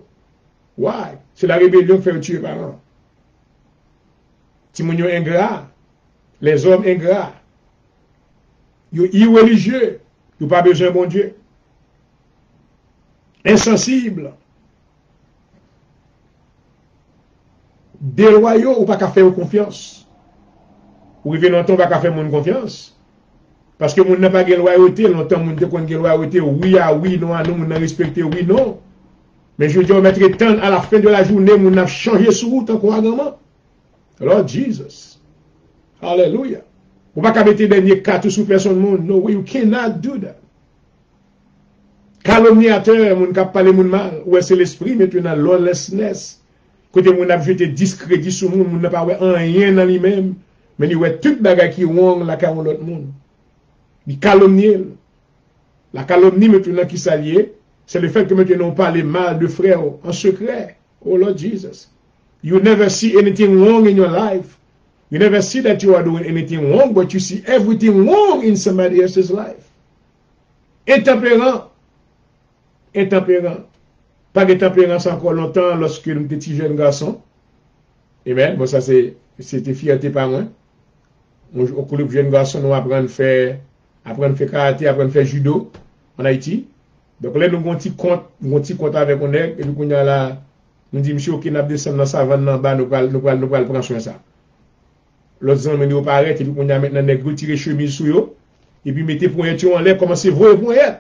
Why? C'est la rébellion qui fait tuer par an. Petits gens ingrats, les hommes ingrats, ils sont irreligieux, ils n'ont pas besoin de bon Dieu. Insensibles. Déloyaux ou pas qu'à faire confiance. Ou il longtemps pas qu'à faire mon confiance. Parce que mon n'a pas de loyauté, longtemps mon n'a pas de loyauté, oui à oui, non à non, mon n'a respecté, oui, non. Mais je dis, on mettrait temps à la fin de la journée, mon n'a changé sous route encore avant. Lord Jesus. Hallelujah. Ou pas qu'à mettre dernier 4 sous personne monde. No, you cannot do that. Calomniateur, mon n'a pas parlé mon mal. Ouais, c'est l'esprit, maintenant, lawlessness. Côté mon a jeté discrédit sur monde, mon n'a pas rien dans lui-même, mais il ouais toute bagarre qui wong la carrière l'autre monde. Il calomnie. La calomnie maintenant qui s'allie, c'est le fait que maintenant on parle mal de frères en secret. Oh Lord Jesus. You never see anything wrong in your life. You never see that you are doing anything wrong, but you see everything wrong in somebody else's life. Intempérant. Intempérant. Pas de tempérance encore longtemps lorsque nous étions petits jeunes garçons. Amen. Bon, ça c'est c'était fierté par moi. Au club jeune garçon, nous apprendre à faire karaté, apprendre à faire judo en Haïti. Donc là, nous avons un petit compte avec on et puis on a là, nous dit monsieur, ok, nous descendons dans la savane en bas, nous allons prendre soin de ça. L'autre jour, nous paraît, et puis on a maintenant retiré chemise sous eux, et puis mettez pointure en l'air, commencez à voler pointure.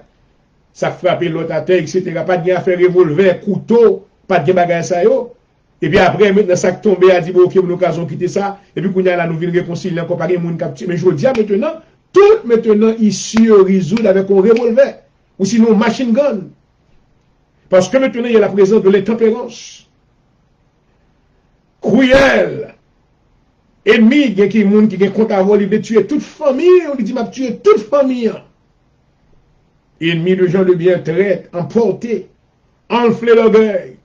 Ça frappe l'autre à terre, etc. Pas de bien faire revolver, couteau, pas de bagage ça yo. Et puis après, maintenant, ça tombe, a dit, bon, ok, nous occasion quitter ça, et puis qu'on a là, nous venons réconcilier encore par les gens capturés. Mais je dis maintenant, tout maintenant ici résoudre avec un revolver, ou sinon machine gun. Parce que maintenant, il y a la présence de l'intempérance. Cruel. Ennemi, il y a qui a compte à voler, il veut tuer toute famille, on lui dit, m'a tué toute famille. Ennemi de gens de bien traite, emporté, enflé l'orgueil.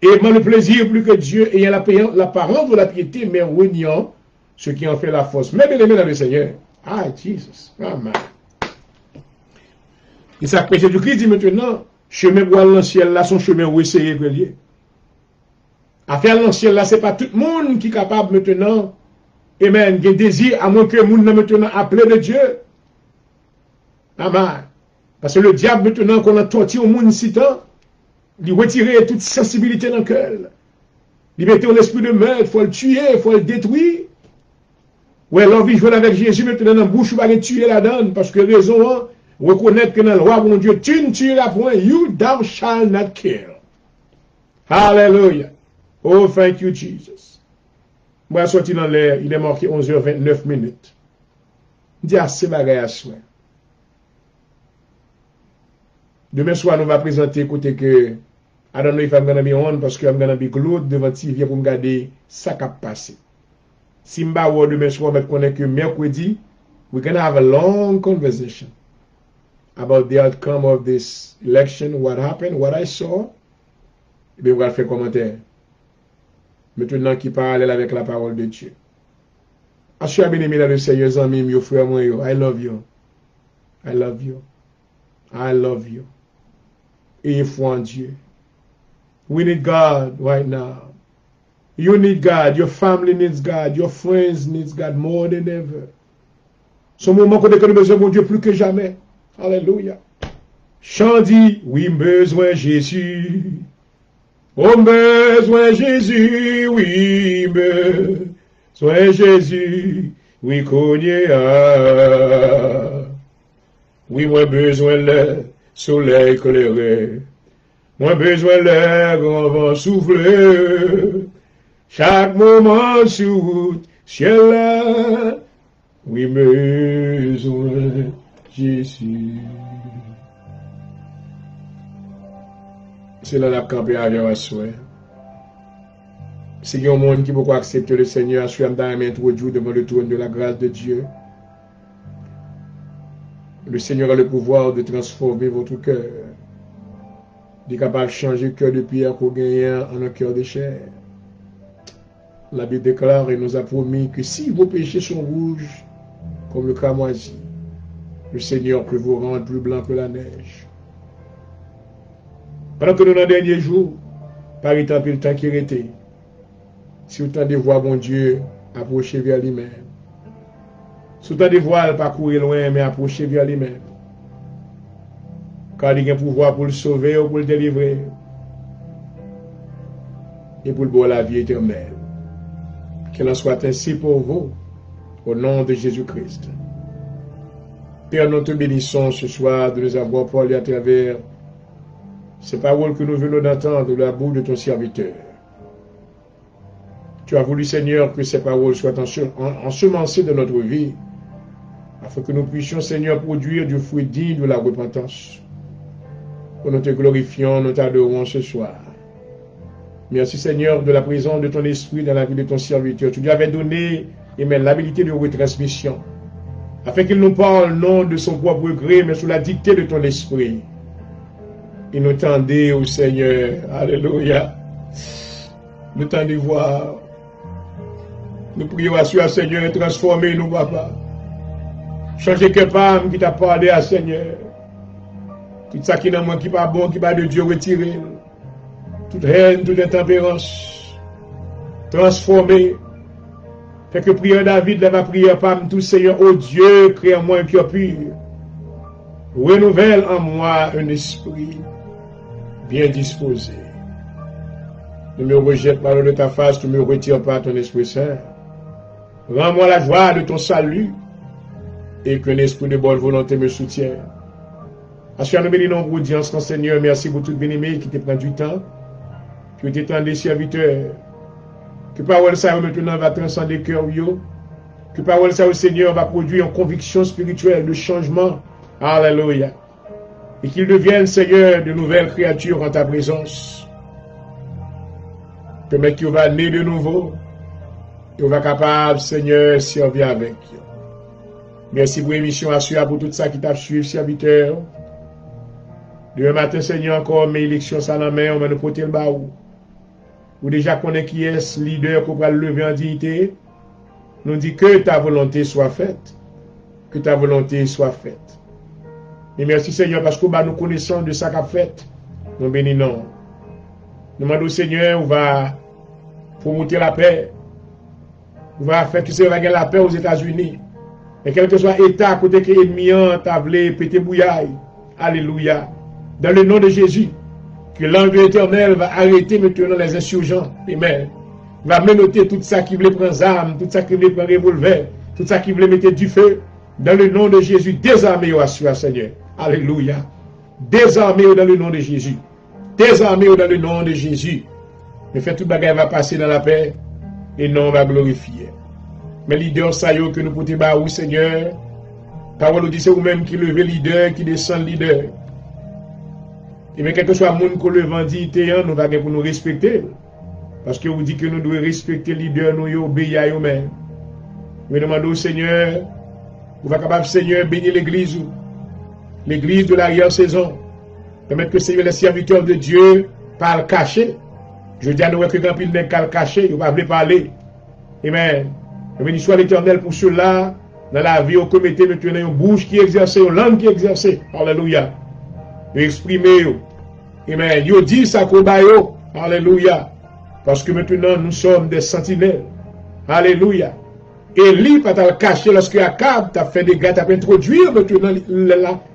Aimant le plaisir plus que Dieu, ayant l'apparence de la piété, mais reniant ce qui en fait la force. Mais bien aimé dans le Seigneur. Ah, Jesus. Ah, man. Et ça, Jésus-Christ dit maintenant, chemin pour aller dans le ciel là, son chemin où essayer de lier. À faire dans le ciel là, c'est pas tout le monde qui est capable maintenant, amen, qui désire, à moins que le monde maintenant appelé de Dieu. Amen. Parce que le diable maintenant qu'on a torturé au monde si tant, il retirer toute sensibilité dans le cœur. Il mettait un esprit de meurtre, il faut le tuer, il faut le détruire. Ouais, l'envie de jouer avec Jésus maintenant dans la bouche, il va le tuer là-dedans, parce que raison, hein, reconnaître que dans la loi, mon Dieu, tu ne tueras point, you thou shall not kill. Hallelujah. Oh, thank you, Jesus. Moi, sorti dans l'air, il est marqué 11h29 minutes. Il dit assez bagaille à soi. Demain soir, nous va présenter, écoutez que, I don't know if I'm going to be on, parce que I'm going to be glued devant TV pour me garder ça qui a passé. Si je vais demain soir, je vais connaître que mercredi, we're going to have a long conversation about the outcome of this election, what happened, what I saw. Et bien, on va faire commentaire. Maintenant, qui parle avec la parole de Dieu. Je suis bien aimé dans le Seigneur, amis, mes frères, moi, I love you. I love you. I love you. Et foi en Dieu. We need God right now. You need God. Your family needs God. Your friends needs God more than ever. Ce moment qu'on a besoin de Dieu plus que jamais. Alléluia. Chant dit, oui, besoin Jésus. Oh, besoin Jésus, oui, besoin Jésus. Oui, connais. Oui, moi besoin le soleil coloré. Moi besoin le grand vent souffler. Chaque moment sur route, ciel là. Oui, besoin Jésus. C'est là la campé avec la souhait. C'est un monde qui peut accepter le Seigneur, je suis en train d'introduire devant le trône de la grâce de Dieu. Le Seigneur a le pouvoir de transformer votre cœur. Il est capable de changer le cœur de pierre qu'on gagne en un cœur de chair. La Bible déclare et nous a promis que si vos péchés sont rouges comme le cramoisi, le Seigneur peut vous rendre plus blanc que la neige. Pendant que nous, dans les derniers jours, par exemple, le temps qui était, si autant de voir mon Dieu approcher vers lui-même, si autant de voir parcourir loin, mais approcher vers lui-même, car il a un pouvoir pour le sauver ou pour le délivrer, et pour le boire la vie éternelle. Qu'il en soit ainsi pour vous, au nom de Jésus-Christ. Père, nous te bénissons ce soir de nous avoir parlé à travers ces paroles que nous venons d'entendre de la bouche de ton serviteur. Tu as voulu, Seigneur, que ces paroles soient ensemencées dans notre vie, afin que nous puissions, Seigneur, produire du fruit digne de la repentance. Pour nous te glorifions, nous t'adorons ce soir. Merci, Seigneur, de la présence de ton esprit dans la vie de ton serviteur. Tu lui avais donné, l'habilité de retransmission, afin qu'il nous parle non de son propre gré, mais sous la dictée de ton esprit. Et nous tendez au Seigneur. Alléluia. Nous tendez voir. Nous prions à ce Seigneur et transformer nous, papa. Changer que femme qui t'a parlé à Seigneur. Tout ça qui n'est pas qui pas bon, qui pas de Dieu retiré. Toute haine, toute intempérance. Transformer. Fait que prière David, la prière par tout Seigneur, oh Dieu, crée en moi un cœur pur. Renouvelle en moi un esprit bien disposé. Ne me rejette pas de ta face, ne me retire pas ton Esprit Saint. Rends-moi la joie de ton salut et qu'un esprit de bonne volonté me soutienne. Assurez nous bénissons pour audience, Seigneur. Merci pour tout bien-aimé qui te prend du temps, qui te tend des serviteurs. Que parole ça maintenant va transcender le cœur. Que parole ça au Seigneur va produire une conviction spirituelle de changement. Alléluia. Et qu'ils deviennent, Seigneur, de nouvelles créatures en ta présence. Permets qu'il va naître de nouveau. Et on va capable, Seigneur, servir avec. Merci pour l'émission assurée pour tout ça qui t'a suivi, serviteur. Demain matin, Seigneur, encore mes élections, ça la main, on va nous porter le baou. Ou déjà connaît qui est ce leader qu'on va le lever en dignité. Nous dit que ta volonté soit faite. Que ta volonté soit faite. Et merci Seigneur parce que nous connaissons de ça qu'a fait. Nous bénissons. Nous demandons au Seigneur, on va promouvoir la paix. On va faire que ça va gagner la paix aux États-Unis. Et quel que soit l'État, côté que l'ennemi t'a voulu péter bouillaille. Alléluia. Dans le nom de Jésus, que l'ange éternel va arrêter maintenant les insurgents. Amen. Il va menotter tout ça qui voulait prendre armes, tout ça qui voulait prendre revolver, tout ça qui voulait mettre du feu. Dans le nom de Jésus, désarmez-vous, Seigneur. Alléluia. Désarmez-vous dans le nom de Jésus. Désarmez-vous dans le nom de Jésus. Mais fait tout bagage va passer dans la paix et non va glorifier. Mais leader, ça y est, que nous pouvons dire, Seigneur, parole nous dit, c'est vous-même qui levez leader, qui descend leader. Et bien, quel que soit le monde qu'on le vendit, nous va pour nous respecter. Parce que vous dites que nous devons respecter le leader, nous obéir à eux-mêmes. Mais demandons au Seigneur, vous va capable, Seigneur, bénir l'église de l'arrière-saison. Permettre que Seigneur, les serviteurs de Dieu parlent cachés. Je dis à nous que quand il n'est qu'à le cacher, il ne va pas parler. Amen. Béni soit l'Éternel pour ceux-là, dans la vie, au comité, maintenant, une bouche qui exerce, une langue qui exerce. Alléluia. Exprimer. Amen. Yo dit ça combat yo. Alléluia. Parce que maintenant, nous sommes des sentinelles. Alléluia. Élie, pas le cacher lorsque Akab t'a fait des gars, t'a introduire maintenant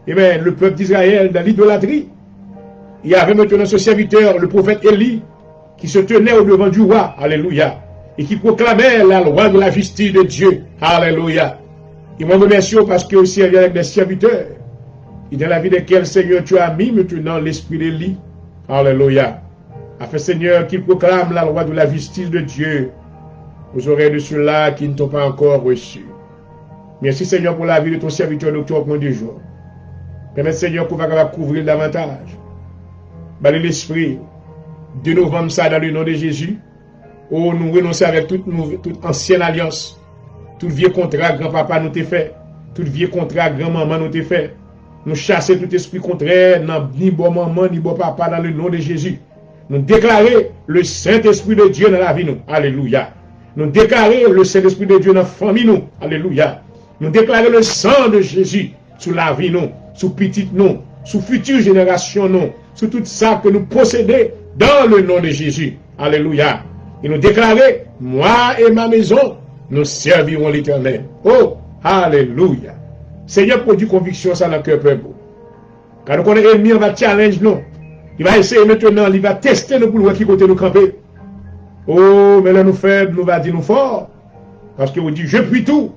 le peuple d'Israël dans l'idolâtrie. Il y avait maintenant ce serviteur, le prophète Élie, qui se tenait au devant du roi. Alléluia. Et qui proclamait la loi de la justice de Dieu. Alléluia. Il m'a remercié parce que aussi avec des serviteurs. Et dans la vie desquels, Seigneur, tu as mis maintenant l'esprit d'Élie. Alléluia. Afin, Seigneur, qu'il proclame la loi de la justice de Dieu aux oreilles de ceux-là qui ne t'ont pas encore reçu. Merci, Seigneur, pour la vie de ton serviteur, docteur, au point du jour. Permets, Seigneur, qu'on va couvrir davantage. Balayer l'esprit. De novembre, ça, dans le nom de Jésus. Oh, nous renonçons avec toute ancienne alliance. Tout vieux contrat, grand-papa nous t'a fait. Tout vieux contrat, grand-maman nous t'a fait. Nous chasser tout esprit contraire, ni bon maman, ni bon papa, dans le nom de Jésus. Nous déclarer le Saint-Esprit de Dieu dans la vie, nous. Alléluia. Nous déclarer le Saint-Esprit de Dieu dans la famille, nous. Alléluia. Nous déclarer le sang de Jésus sous la vie, nous. Sous petite, nous. Sous future génération, nous. Sous tout ça que nous possédons dans le nom de Jésus. Alléluia. Et nous déclarer, moi et ma maison, nous servirons l'Éternel. Oh, alléluia. Seigneur, produit conviction ça dans le cœur peuple. Quand nous connaissons l'ennemi, on va challenge nous. Il va essayer maintenant, il va tester nous pour voir qui côté nous camper. Oh, mais là nous faibles, nous va dire nous fort. Parce que vous dites, je puis tout.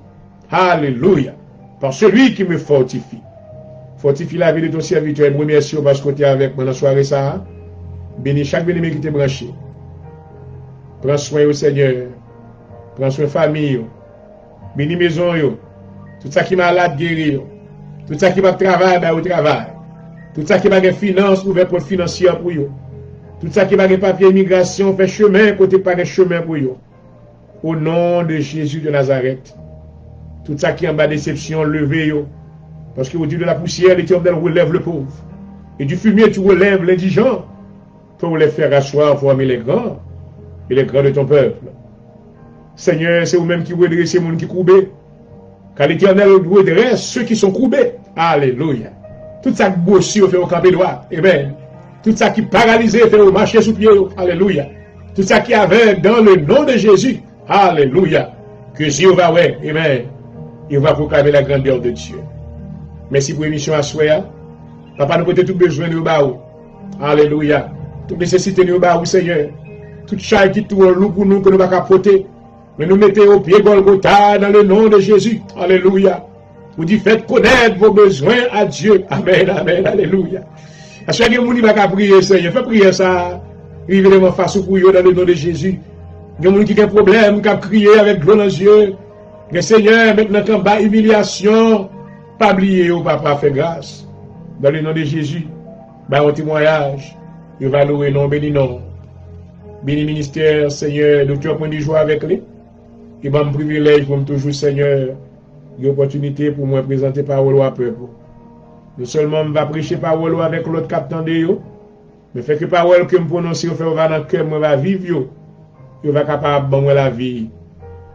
Alléluia. Par celui qui me fortifie. Fortifie la vie de ton serviteur. Et remercie parce que tu es avec moi dans la soirée ça. Bénis chaque bien-aimé qui t'est branché. Prends soin au Seigneur. Prends soin de famille. Bénis maison. Tout ça qui est malade, guérir. Tout ça qui va travailler, au travail. Tout ça qui va des finances, ouverture financière pour eux. Tout ça qui va des papiers immigration, fait chemin, côté pas de chemin pour eux. Au nom de Jésus de Nazareth. Tout ça qui est en bas déception, levez eux. Parce que au Dieu de la poussière, l'Éternel relève le pauvre. Et du fumier, tu relèves l'indigent. Pour les faire asseoir, former les grands. Et les grands de ton peuple. Seigneur, c'est vous-même qui redressez les gens qui courbés. Car l'Éternel redresse ceux qui sont courbés. Alléluia. Tout ça qui bossit, fait au camper droit. Amen. Tout ça qui paralysé, fait au marcher sous pied. Alléluia. Tout ça qui aveugle dans le nom de Jésus. Alléluia. Que si on va, ouais, amen, il va proclamer la grandeur de Dieu. Merci pour l'émission à soi. Papa, nous portons tout besoin de baou. Alléluia. Toute nécessité de baou, Seigneur. Toute charge qui tourne loup pour nous que nous ne pouvons pas porter. Mais nous mettons au pied Golgotha dans le nom de Jésus. Alléluia. Vous dites, faites connaître vos besoins à Dieu. Amen, amen, alléluia. À chaque fois que vous ne prier, Seigneur, faites prier ça. Révélez-moi face au couillon dans le nom de Jésus. Il y a des gens qui ont un problème, qui ont crié avec gros dans les yeux. Mais Seigneur, maintenant qu'en bas, humiliation, pas oublier, au papa, fait grâce. Dans le nom de Jésus, bah, un témoignage, il va louer, non, béni, non. Béni ministère, Seigneur, docteur point de joie avec lui. Il va me privilège pour me toujours, Seigneur, l'opportunité pour moi présenter parole au peuple. Non seulement je vais prêcher parole avec l'autre capitaine de yo, mais fait que parole que je prononce, je vais dans le cœur, je vais vivre yo. Je vais capable de la vie.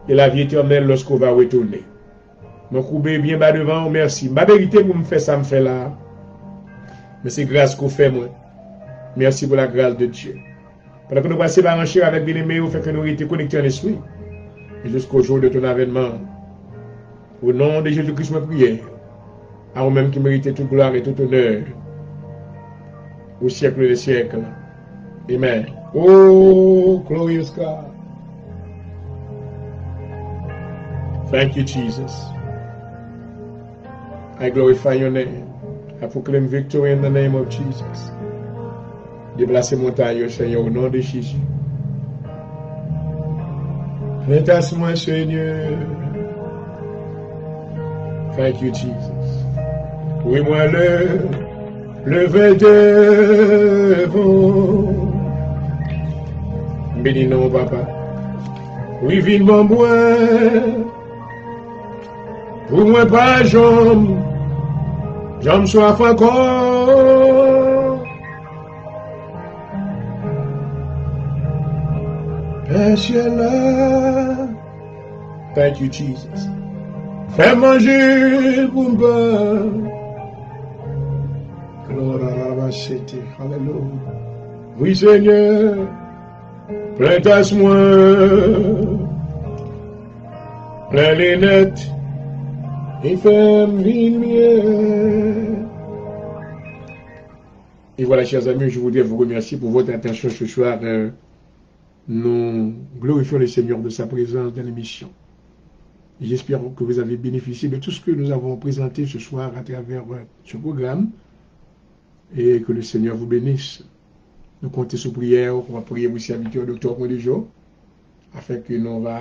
Et la vie éternelle lorsqu'on va retourner. Mon coubé bien bas devant, merci. Ma vérité pour me faire ça, me fait là. Mais c'est grâce qu'on fait, moi. Merci pour la grâce de Dieu. Pendant que nous passons par un cher avec bien-aimé, vous fait que nous étions connectés en esprit. Et jusqu'au jour de ton avènement. Au nom de Jésus-Christ, ma prière. À vous-même qui méritez toute gloire et tout honneur. Au siècle des siècles. Amen. Oh, glorious God. Thank you, Jesus. I glorify your name. I proclaim victory in the name of Jesus. Déplacez montagne, Seigneur, au nom de Jésus. Fais-moi, Seigneur. Thank you, Jesus. Oui, moi, le devant. Bénis non, papa. Oui, vivement, moi. Pour moi, pas jambe. Jambe soif encore. Père là. Thank you, Jesus. Fais manger pour moi. Gloire à la cité. Alléluia. Oui, Seigneur. Prête-moi. Plein les nettes. Et voilà, chers amis, je voudrais vous remercier pour votre attention ce soir. Nous glorifions le Seigneur de sa présence dans l'émission. J'espère que vous avez bénéficié de tout ce que nous avons présenté ce soir à travers ce programme et que le Seigneur vous bénisse. Nous comptons sur prière, on va prier aussi avec le docteur Modijo afin que nous va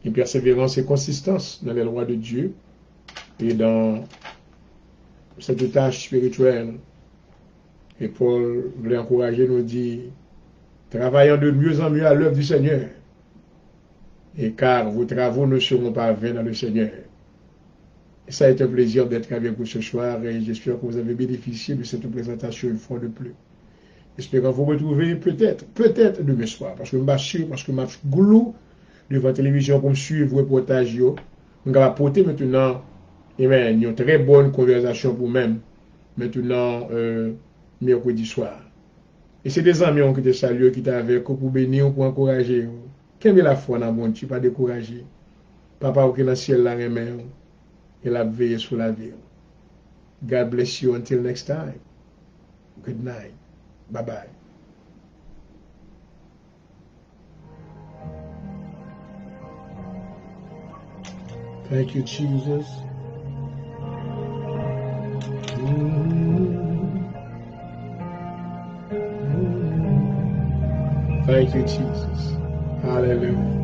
une persévérance et consistance dans les lois de Dieu. Et dans cette tâche spirituelle, et Paul voulait encourager, nous dit, travaillant de mieux en mieux à l'œuvre du Seigneur, et car vos travaux ne seront pas vains dans le Seigneur. Et ça a été un plaisir d'être avec vous ce soir, et j'espère que vous avez bénéficié de cette présentation une fois de plus. J'espère vous retrouver peut-être demain soir, parce que je suis sûr, parce que je suis glou devant la télévision pour me suivre vos reportages, je vais apporter maintenant. Amen. Une très bonne conversation pour même. Maintenant, mercredi soir. Et c'est des amis qui te saluent, qui t'avaient pour bénir, pour encourager. Quelle est la foi dans mon Dieu, pas décourager. Papa, qui est dans le ciel, la remet, il a veillé sur la vie. God bless you until next time. Good night. Bye bye. Thank you, Jesus. Thank you, Jesus. Hallelujah.